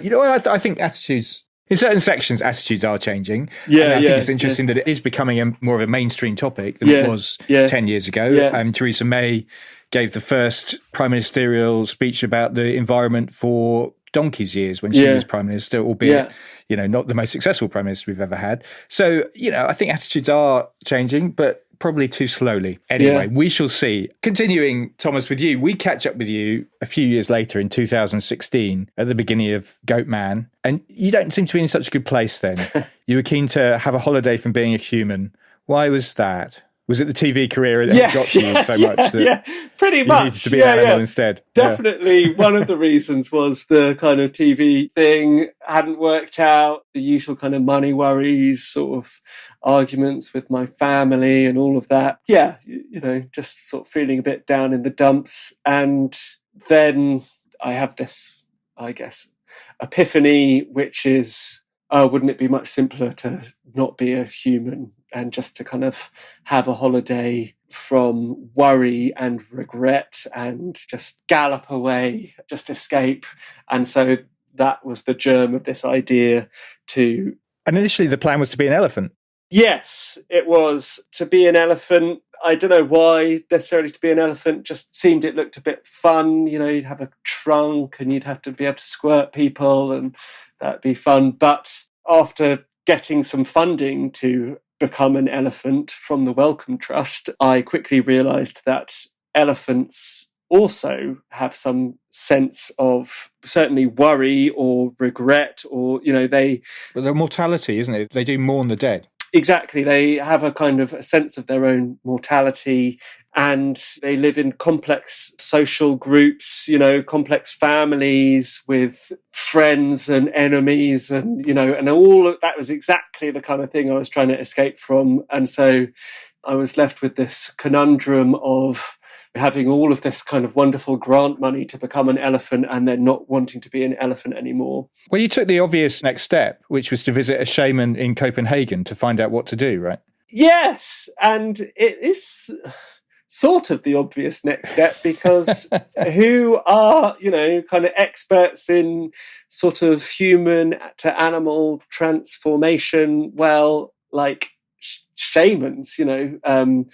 think attitudes, in certain sections, attitudes are changing. Yeah, and I think it's interesting that it is becoming more of a mainstream topic than it was 10 years ago. Yeah. Theresa May gave the first prime ministerial speech about the environment for donkey's years when she was prime minister, albeit, not the most successful prime minister we've ever had. So, I think attitudes are changing, but probably too slowly. Anyway, we shall see. Continuing, Thomas, with you, we catch up with you a few years later in 2016 at the beginning of Goatman, and you don't seem to be in such a good place then. You were keen to have a holiday from being a human. Why was that? Was it the TV career that got to you so much that pretty much. You needed to be an animal instead? Definitely. One of the reasons was the kind of TV thing hadn't worked out, the usual kind of money worries, sort of arguments with my family and all of that. Yeah, just sort of feeling a bit down in the dumps. And then I have this, I guess, epiphany, which is, wouldn't it be much simpler to not be a human and just to kind of have a holiday from worry and regret and just gallop away, just escape? And so that was the germ of this idea to... And initially the plan was to be an elephant. Yes, it was to be an elephant. I don't know why necessarily to be an elephant, just seemed it looked a bit fun. You'd have a trunk and you'd have to be able to squirt people and that'd be fun. But after getting some funding to become an elephant from the Wellcome Trust, I quickly realised that elephants also have some sense of certainly worry or regret, or, But their mortality, isn't it? They do mourn the dead. Exactly. They have a kind of a sense of their own mortality, and they live in complex social groups, complex families with friends and enemies, and, and all of that was exactly the kind of thing I was trying to escape from. And so I was left with this conundrum of having all of this kind of wonderful grant money to become an elephant and then not wanting to be an elephant anymore. Well, you took the obvious next step, which was to visit a shaman in Copenhagen to find out what to do, right? Yes, and it is sort of the obvious next step, because who are, kind of experts in sort of human to animal transformation? Well, like shamans, and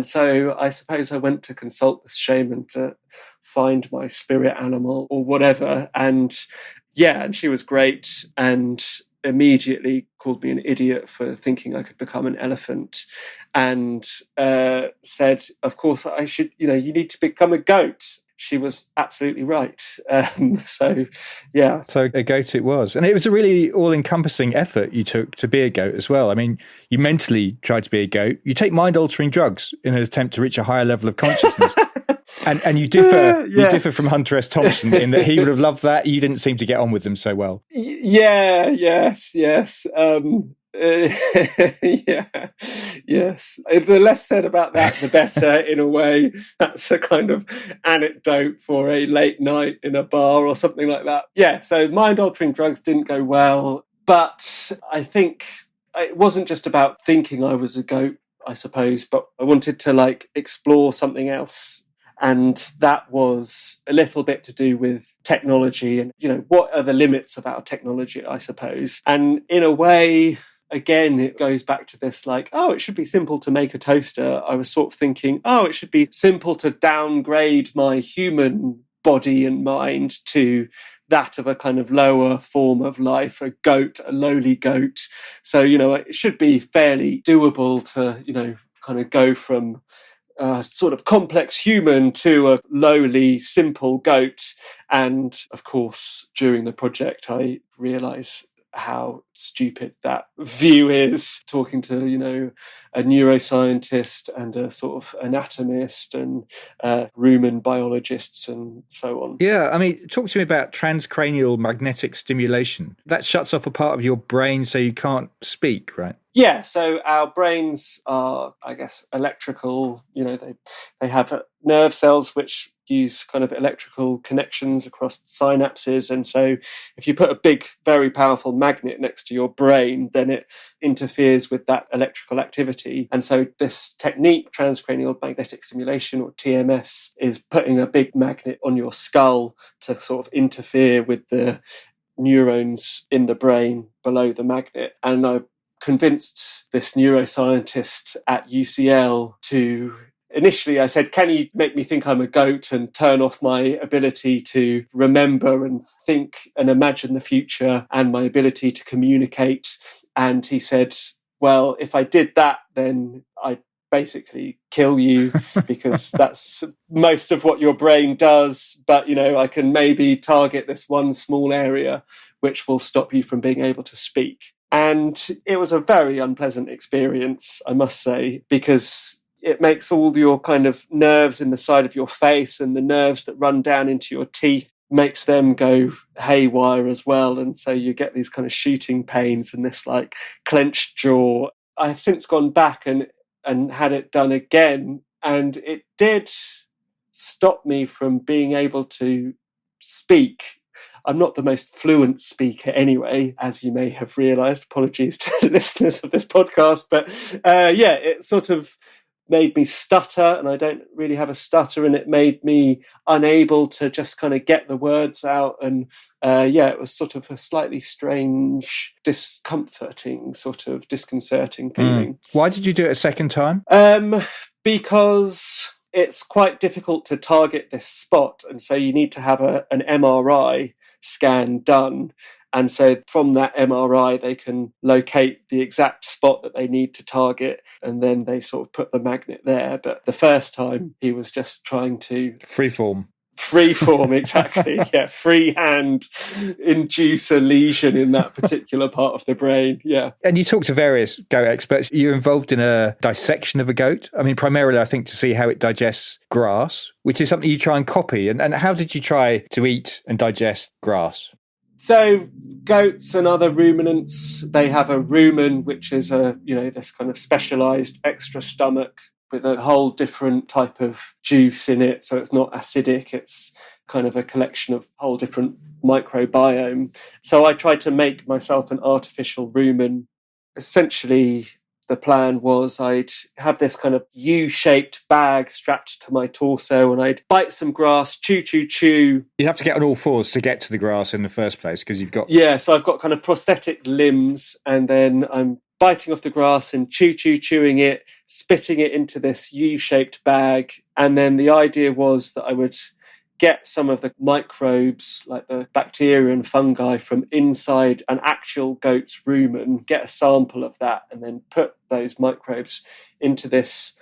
so I suppose I went to consult this shaman to find my spirit animal or whatever. And she was great, and immediately called me an idiot for thinking I could become an elephant, and said, of course I should, you need to become a goat. She was absolutely right. So a goat it was. And it was a really all-encompassing effort you took to be a goat as well. I mean, you mentally tried to be a goat. You take mind-altering drugs in an attempt to reach a higher level of consciousness. And you differ from Hunter S. Thompson in that he would have loved that. You didn't seem to get on with them so well. Yes. Yes. The less said about that, the better, in a way. That's a kind of anecdote for a late night in a bar or something like that. Yeah, so mind-altering drugs didn't go well. But I think it wasn't just about thinking I was a goat, I suppose, but I wanted to explore something else. And that was a little bit to do with technology and, what are the limits of our technology, I suppose. And in a way, again, it goes back to this it should be simple to make a toaster. I was sort of thinking, it should be simple to downgrade my human body and mind to that of a kind of lower form of life, a goat, a lowly goat. So, it should be fairly doable to, kind of go from sort of complex human to a lowly, simple goat. And of course, during the project, I realised how stupid that view is, talking to, a neuroscientist and a sort of anatomist and rumen biologists and so on. Yeah, I mean, talk to me about transcranial magnetic stimulation. That shuts off a part of your brain so you can't speak, right? Yeah, so our brains are, I guess, electrical. They have nerve cells which use kind of electrical connections across synapses. And so if you put a big, very powerful magnet next to your brain, then it interferes with that electrical activity. And so this technique, transcranial magnetic stimulation, or TMS, is putting a big magnet on your skull to sort of interfere with the neurons in the brain below the magnet. And I convinced this neuroscientist at UCL to, initially I said, can you make me think I'm a goat and turn off my ability to remember and think and imagine the future and my ability to communicate? And he said, well, if I did that, then I'd basically kill you, because that's most of what your brain does. But, I can maybe target this one small area which will stop you from being able to speak. And it was a very unpleasant experience, I must say, because it makes all your kind of nerves in the side of your face and the nerves that run down into your teeth, makes them go haywire as well. And so you get these kind of shooting pains and this clenched jaw. I've since gone back and had it done again, and it did stop me from being able to speak. I'm not the most fluent speaker anyway, as you may have realised. Apologies to the listeners of this podcast. But it sort of made me stutter, and I don't really have a stutter, and it made me unable to just kind of get the words out. And it was sort of a slightly strange, discomforting, sort of disconcerting feeling. Why did you do it a second time? Because it's quite difficult to target this spot, and so you need to have an MRI scan done. And so from that MRI, they can locate the exact spot that they need to target, and then they sort of put the magnet there. But the first time, he was just trying to... Freeform, exactly. Yeah, freehand induce a lesion in that particular part of the brain. Yeah. And you talk to various goat experts. You're involved in a dissection of a goat. I mean, primarily, I think, to see how it digests grass, which is something you try and copy. And how did you try to eat and digest grass? So goats and other ruminants, they have a rumen, which is this kind of specialized extra stomach with a whole different type of juice in it. So it's not acidic, it's kind of a collection of whole different microbiome. So I tried to make myself an artificial rumen. Essentially, the plan was I'd have this kind of U-shaped bag strapped to my torso and I'd bite some grass, chew, chew, chew. You'd have to get on all fours to get to the grass in the first place because you've got... Yeah, so I've got kind of prosthetic limbs and then I'm biting off the grass and chewing it, spitting it into this U-shaped bag. And then the idea was that I would get some of the microbes, like the bacteria and fungi from inside an actual goat's rumen, get a sample of that, and then put those microbes into this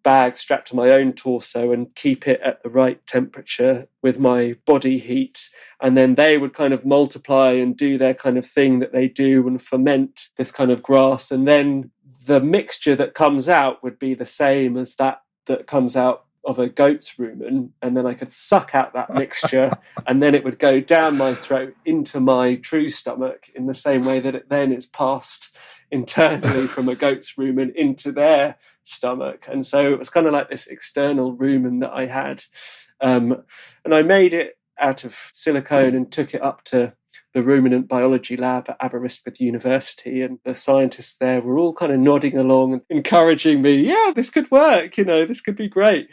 bag strapped to my own torso and keep it at the right temperature with my body heat. And then they would kind of multiply and do their kind of thing that they do and ferment this kind of grass. And then the mixture that comes out would be the same as that comes out of a goat's rumen, and then I could suck out that mixture and then it would go down my throat into my true stomach in the same way that it then is passed internally from a goat's rumen into their stomach. And so it was kind of like this external rumen that I had. And I made it out of silicone and took it up to the ruminant biology lab at Aberystwyth University, and the scientists there were all kind of nodding along and encouraging me, yeah, this could work, this could be great.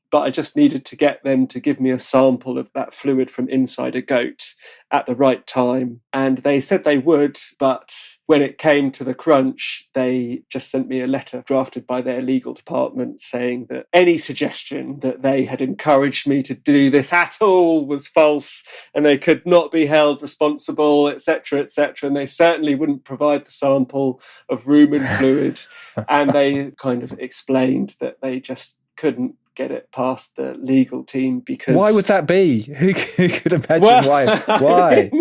But I just needed to get them to give me a sample of that fluid from inside a goat at the right time. And they said they would, but when it came to the crunch, they just sent me a letter drafted by their legal department saying that any suggestion that they had encouraged me to do this at all was false and they could not be held responsible, etc., etc. And they certainly wouldn't provide the sample of rumen fluid. And they kind of explained that they just couldn't get it past the legal team because... Why would that be? Who could imagine why? Why?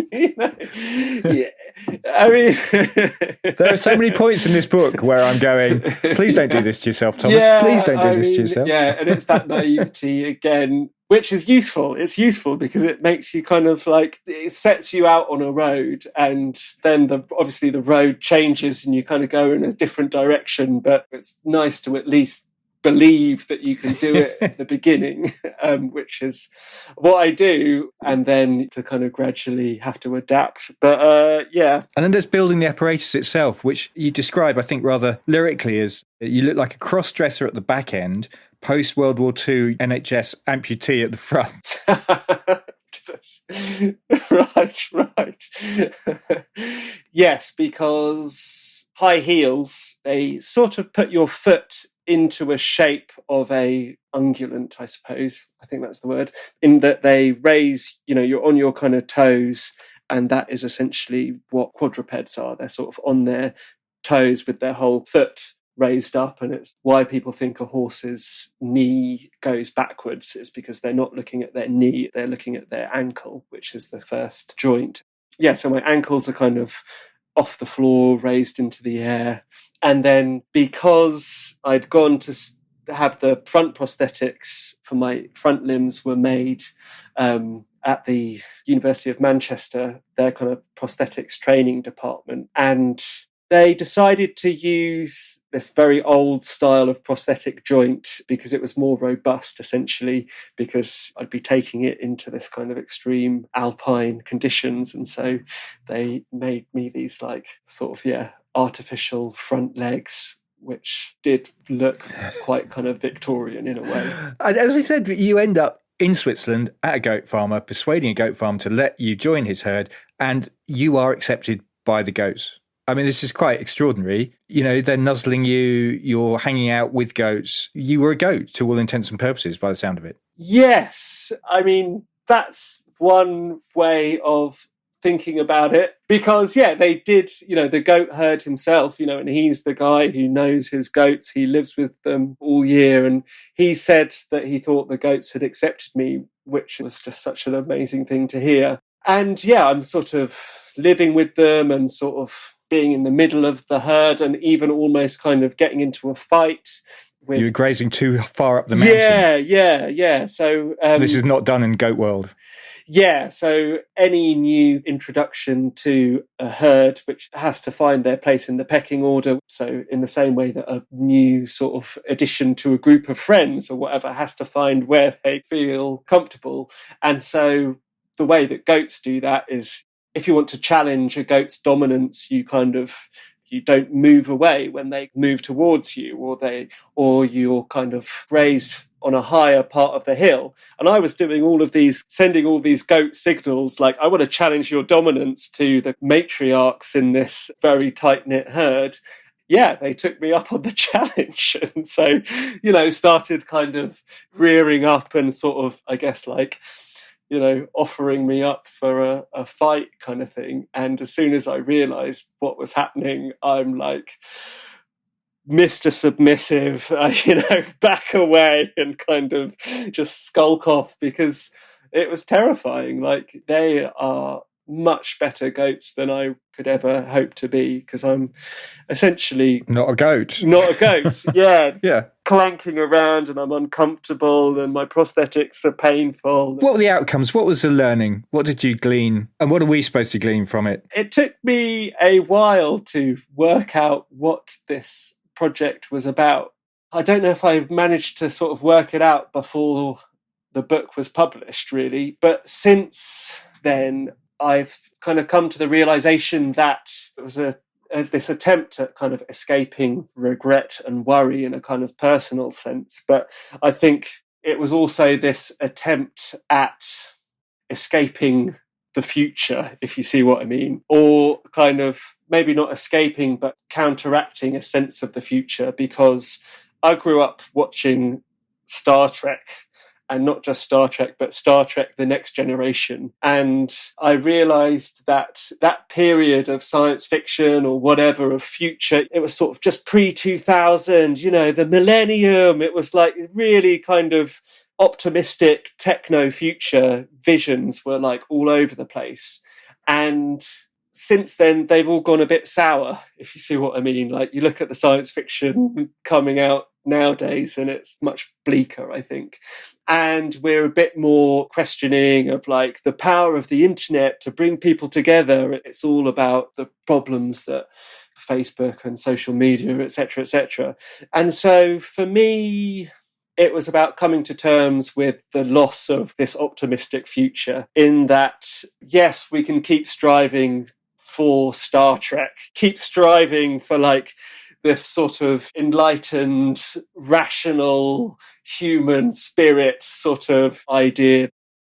There are so many points in this book where I'm going, please don't do this to yourself, Thomas. Please don't do this to yourself. Yeah, and it's that naivety again, which is useful. It's useful because it makes you kind of like, it sets you out on a road, and then obviously the road changes and you kind of go in a different direction, but it's nice to at least believe that you can do it at the beginning, which is what I do, and then to kind of gradually have to adapt. But yeah. And then there's building the apparatus itself, which you describe, I think, rather lyrically as you look like a cross-dresser at the back end, post-World War II NHS amputee at the front. Right. Yes, because high heels, they sort of put your foot into a shape of a ungulant, I suppose. I think that's the word. In that they raise, you're on your kind of toes, and that is essentially what quadrupeds are. They're sort of on their toes with their whole foot raised up, and it's why people think a horse's knee goes backwards. It's because they're not looking at their knee, they're looking at their ankle, which is the first joint. Yeah, so my ankles are kind of off the floor, raised into the air. And then because I'd gone to have the front prosthetics for my front limbs were made at the University of Manchester, their kind of prosthetics training department. And they decided to use this very old style of prosthetic joint because it was more robust, essentially, because I'd be taking it into this kind of extreme alpine conditions. And so they made me these artificial front legs, which did look quite kind of Victorian in a way. As we said, you end up in Switzerland at a goat farmer, persuading a goat farmer to let you join his herd, and you are accepted by the goats. I mean, this is quite extraordinary. They're nuzzling you, you're hanging out with goats. You were a goat to all intents and purposes by the sound of it. Yes. I mean, that's one way of thinking about it because, they did, the goat herd himself, and he's the guy who knows his goats. He lives with them all year. And he said that he thought the goats had accepted me, which was just such an amazing thing to hear. And I'm sort of living with them and sort of being in the middle of the herd and even almost kind of getting into a fight. You were grazing too far up the mountain. Yeah. So this is not done in goat world. Yeah, so any new introduction to a herd which has to find their place in the pecking order, so in the same way that a new sort of addition to a group of friends or whatever has to find where they feel comfortable. And so the way that goats do that is, if you want to challenge a goat's dominance, you don't move away when they move towards you, or you're kind of raised on a higher part of the hill. And I was doing sending all these goat signals, like, I want to challenge your dominance to the matriarchs in this very tight-knit herd. Yeah, they took me up on the challenge. And so, started kind of rearing up and sort of, I guess, like, offering me up for a fight kind of thing. And as soon as I realized what was happening, I'm like, Mr. Submissive, back away and kind of just skulk off, because it was terrifying. Like, they are much better goats than I could ever hope to be, because I'm essentially not a goat. Yeah. Yeah. Clanking around, and I'm uncomfortable, and my prosthetics are painful. What were the outcomes? What was the learning? What did you glean? And what are we supposed to glean from it? It took me a while to work out what this project was about. I don't know if I managed to sort of work it out before the book was published, really. But since then, I've kind of come to the realization that it was this attempt at kind of escaping regret and worry in a kind of personal sense. But I think it was also this attempt at escaping the future, if you see what I mean, or kind of maybe not escaping, but counteracting a sense of the future, because I grew up watching Star Trek, and not just Star Trek, but Star Trek The Next Generation. And I realized that that period of science fiction or whatever, of future, it was sort of just pre-2000, the millennium. It was like really kind of optimistic techno future visions were like all over the place. And since then, they've all gone a bit sour, if you see what I mean. Like, you look at the science fiction coming out nowadays, and it's much bleaker, I think. And we're a bit more questioning of like the power of the internet to bring people together. It's all about the problems that Facebook and social media, etc., etc. And so for me, it was about coming to terms with the loss of this optimistic future, in that, yes, we can keep striving for Star Trek, keep striving for like this sort of enlightened, rational, human spirit sort of idea.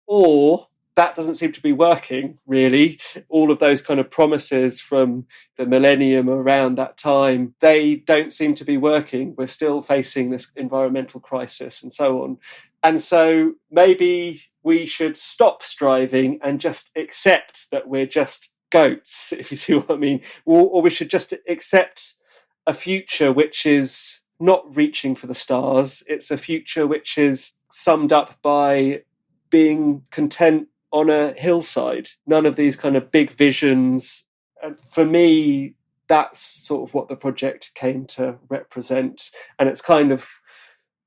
Or that doesn't seem to be working, really. All of those kind of promises from the millennium around that time, they don't seem to be working. We're still facing this environmental crisis and so on. And so maybe we should stop striving and just accept that we're just goats, if you see what I mean. Or we should just accept a future which is not reaching for the stars. It's a future which is summed up by being content on a hillside. None of these kind of big visions. And for me, that's sort of what the project came to represent. And it's kind of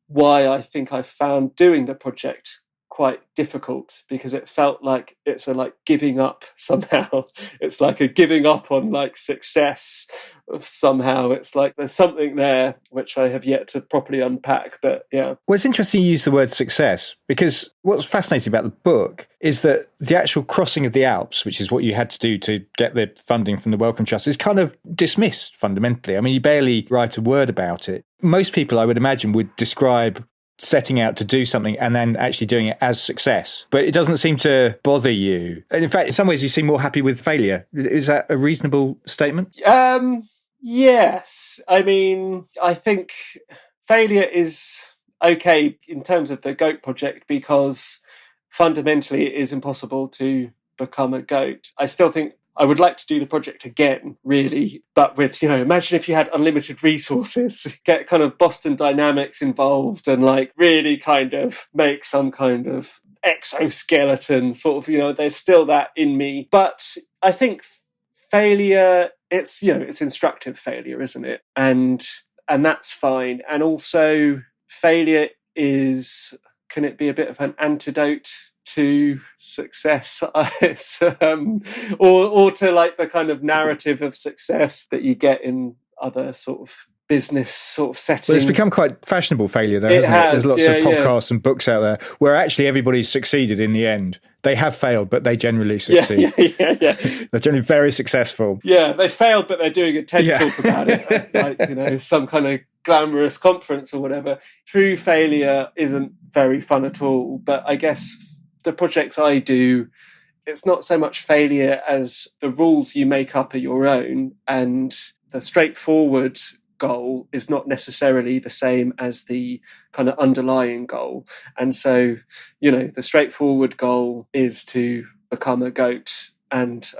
why I think I found doing the project quite difficult, because it felt like it's a like giving up somehow. It's like a giving up on like success of somehow. It's like there's something there which I have yet to properly unpack. But yeah. Well, it's interesting you use the word success, because what's fascinating about the book is that the actual crossing of the Alps, which is what you had to do to get the funding from the Wellcome Trust, is kind of dismissed fundamentally. I mean, you barely write a word about it. Most people, I would imagine, would describe setting out to do something and then actually doing it as success. But it doesn't seem to bother you. And in fact, in some ways, you seem more happy with failure. Is that a reasonable statement? Yes. I mean, I think failure is okay in terms of the goat project, because fundamentally it is impossible to become a goat. I still think I would like to do the project again, really, but with, imagine if you had unlimited resources, get kind of Boston Dynamics involved and like really kind of make some kind of exoskeleton sort of, there's still that in me. But I think failure, it's instructive failure, isn't it? And that's fine. And also failure can it be a bit of an antidote to success, or to like the kind of narrative of success that you get in other sort of business sort of settings. Well, it's become quite fashionable failure, though, It hasn't it? has, There's lots yeah, of podcasts and books out there where actually everybody's succeeded in the end. They have failed, but they generally succeed. Yeah. They're generally very successful. Yeah, they failed, but they're doing a TED talk about it, like, some kind of glamorous conference or whatever. True failure isn't very fun at all, but I guess the projects I do, it's not so much failure as the rules you make up are your own, and the straightforward goal is not necessarily the same as the kind of underlying goal. And so, the straightforward goal is to become a goat and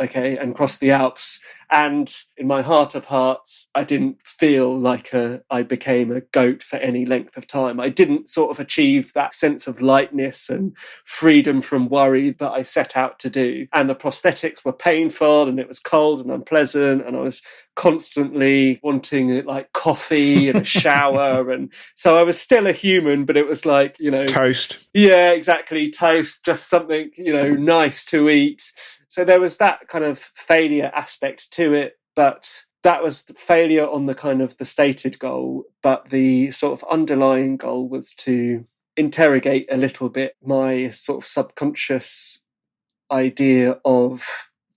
cross the Alps. And in my heart of hearts, I didn't feel like I became a goat for any length of time. I didn't sort of achieve that sense of lightness and freedom from worry that I set out to do. And the prosthetics were painful, and it was cold and unpleasant, and I was constantly wanting like coffee and a shower. And so I was still a human, but it was like, toast. Yeah, exactly. Toast, just something, nice to eat. So there was that kind of failure aspect to it, but that was failure on the kind of the stated goal. But the sort of underlying goal was to interrogate a little bit my sort of subconscious idea of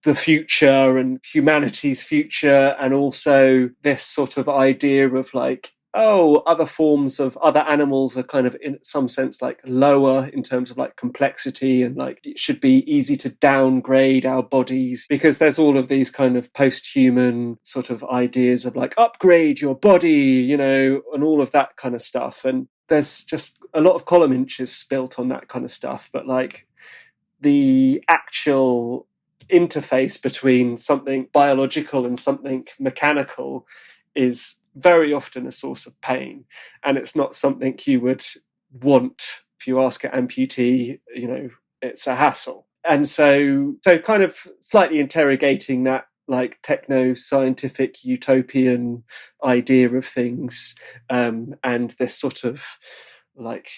the future and humanity's future, and also this sort of idea of like, other forms of other animals are kind of in some sense like lower in terms of like complexity, and like it should be easy to downgrade our bodies because there's all of these kind of post-human sort of ideas of like upgrade your body, and all of that kind of stuff. And there's just a lot of column inches spilt on that kind of stuff. But like the actual interface between something biological and something mechanical is very often a source of pain, and it's not something you would want. If you ask an amputee, it's a hassle. And so kind of slightly interrogating that like techno-scientific utopian idea of things, and this sort of like,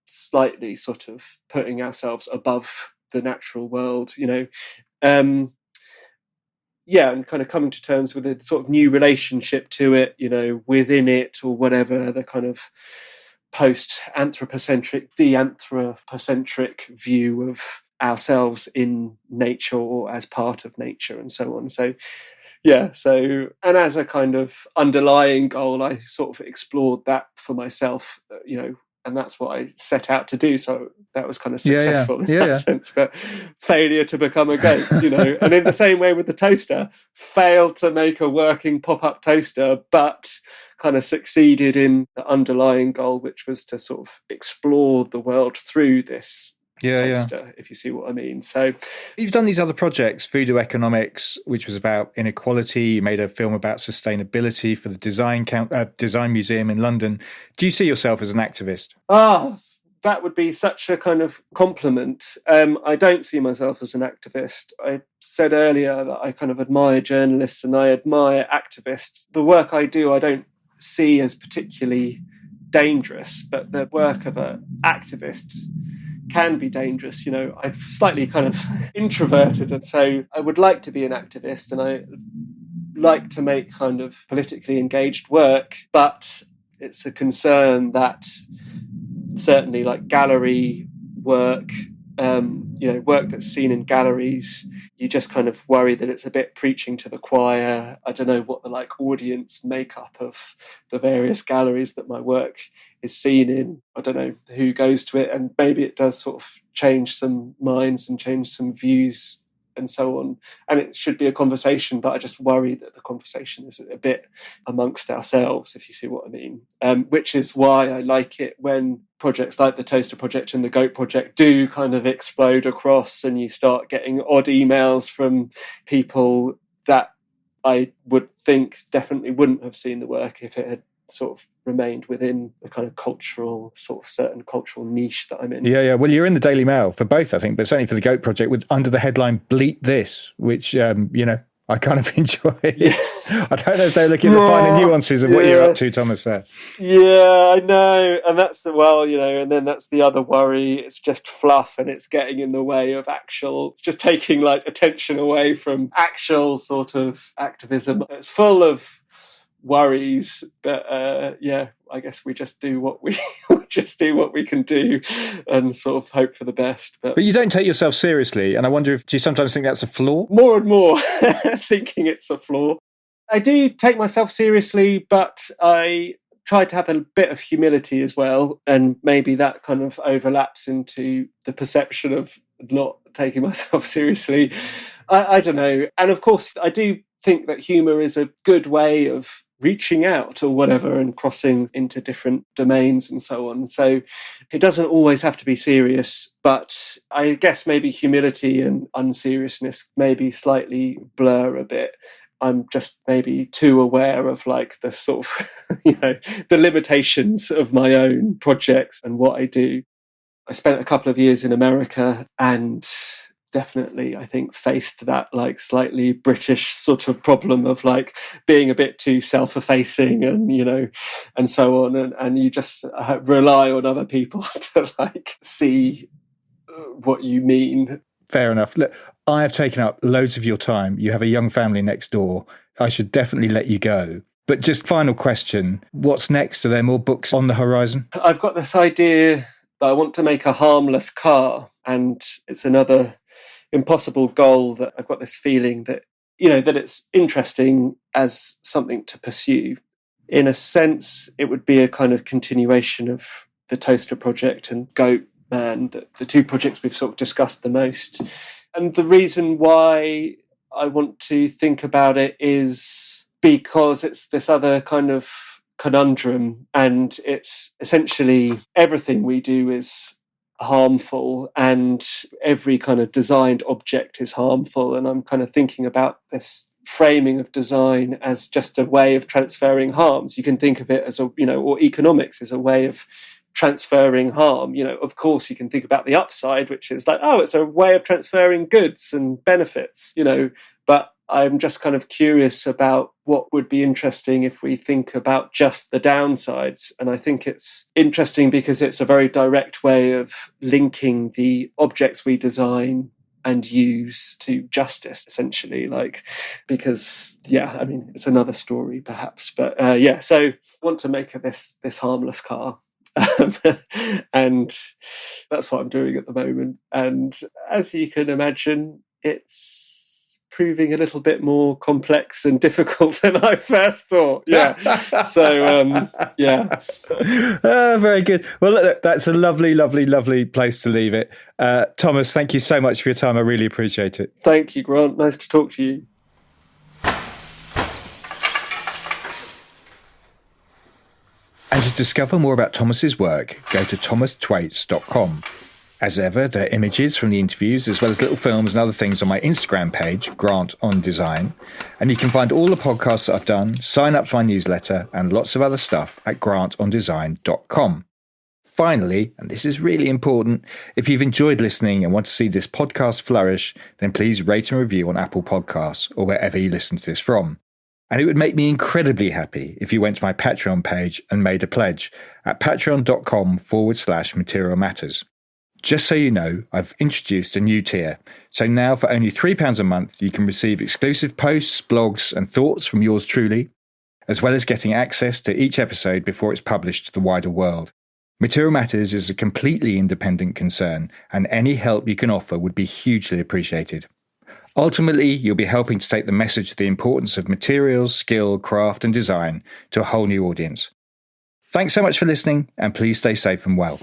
slightly sort of putting ourselves above the natural world, and kind of coming to terms with a sort of new relationship to it, within it, or whatever, the kind of post-anthropocentric, de-anthropocentric view of ourselves in nature or as part of nature, and so on. So, and as a kind of underlying goal, I sort of explored that for myself, and that's what I set out to do. So that was kind of successful in that sense. But failure to become a goat, and in the same way with the toaster, failed to make a working pop-up toaster, but kind of succeeded in the underlying goal, which was to sort of explore the world through this toaster, if you see what I mean. So you've done these other projects, Voodoo Economics, which was about inequality. You made a film about sustainability for the Design Museum in London. Do you see yourself as an activist? That would be such a kind of compliment. I don't see myself as an activist. I said earlier that I kind of admire journalists and I admire activists. The work I do, I don't see as particularly dangerous, but the work of an activist can be dangerous. I'm slightly kind of introverted, and so I would like to be an activist, and I like to make kind of politically engaged work, but it's a concern that certainly like gallery work, work that's seen in galleries, you just kind of worry that it's a bit preaching to the choir. I don't know what the like audience makeup of the various galleries that my work is seen in. I don't know who goes to it, and maybe it does sort of change some minds and change some views and so on. And it should be a conversation, but I just worry that the conversation is a bit amongst ourselves, if you see what I mean. Which is why I like it when projects like the Toaster Project and the Goat Project do kind of explode across, and you start getting odd emails from people that I would think definitely wouldn't have seen the work if it had sort of remained within the kind of cultural, sort of certain cultural niche that I'm in. Yeah. Well, you're in the Daily Mail for both, I think, but certainly for the Goat Project under the headline "Bleat This," which, I I kind of enjoy it. Yeah. I don't know if they're looking at the finer nuances of what you're up to, Thomas. There. Yeah, I know. And that's and then that's the other worry. It's just fluff and it's getting in the way of it's just taking like attention away from actual sort of activism. It's full of worries, but I guess we just do what we can do and sort of hope for the best. But you don't take yourself seriously, and I wonder do you sometimes think that's a flaw? More and more thinking it's a flaw. I do take myself seriously, but I try to have a bit of humility as well, and maybe that kind of overlaps into the perception of not taking myself seriously. I don't know. And of course, I do think that humour is a good way of reaching out or whatever and crossing into different domains and so on. So it doesn't always have to be serious, but I guess maybe humility and unseriousness maybe slightly blur a bit. I'm just maybe too aware of like the sort of, the limitations of my own projects and what I do. I spent a couple of years in America and definitely, I think, faced that like slightly British sort of problem of like being a bit too self-effacing and so on. And you just rely on other people to like see what you mean. Fair enough. Look, I have taken up loads of your time. You have a young family next door. I should definitely let you go. But just final question, what's next? Are there more books on the horizon? I've got this idea that I want to make a harmless car, and it's another impossible goal that I've got this feeling that, that it's interesting as something to pursue. In a sense, it would be a kind of continuation of the Toaster project and Goatman, the two projects we've sort of discussed the most. And the reason why I want to think about it is because it's this other kind of conundrum, and it's essentially everything we do is harmful and every kind of designed object is harmful. And I'm kind of thinking about this framing of design as just a way of transferring harms. You can think of it as or economics as a way of transferring harm. Of course you can think about the upside, which is like, it's a way of transferring goods and benefits, but I'm just kind of curious about what would be interesting if we think about just the downsides. And I think it's interesting because it's a very direct way of linking the objects we design and use to justice, essentially, because it's another story perhaps. But so I want to make this harmless car. And that's what I'm doing at the moment. And as you can imagine, it's proving a little bit more complex and difficult than I first thought. Yeah. So, yeah. Very good. Well, look, that's a lovely, lovely, lovely place to leave it. Thomas, thank you so much for your time. I really appreciate it. Thank you, Grant. Nice to talk to you. And to discover more about Thomas's work, go to thomasthwaites.com. As ever, there are images from the interviews, as well as little films and other things on my Instagram page, Grant on Design. And you can find all the podcasts that I've done, sign up to my newsletter, and lots of other stuff at grantondesign.com. Finally, and this is really important, if you've enjoyed listening and want to see this podcast flourish, then please rate and review on Apple Podcasts or wherever you listen to this from. And it would make me incredibly happy if you went to my Patreon page and made a pledge at patreon.com/Material Matters. Just so you know, I've introduced a new tier. So now for only £3 a month, you can receive exclusive posts, blogs and thoughts from yours truly, as well as getting access to each episode before it's published to the wider world. Material Matters is a completely independent concern, and any help you can offer would be hugely appreciated. Ultimately, you'll be helping to take the message of the importance of materials, skill, craft and design to a whole new audience. Thanks so much for listening, and please stay safe and well.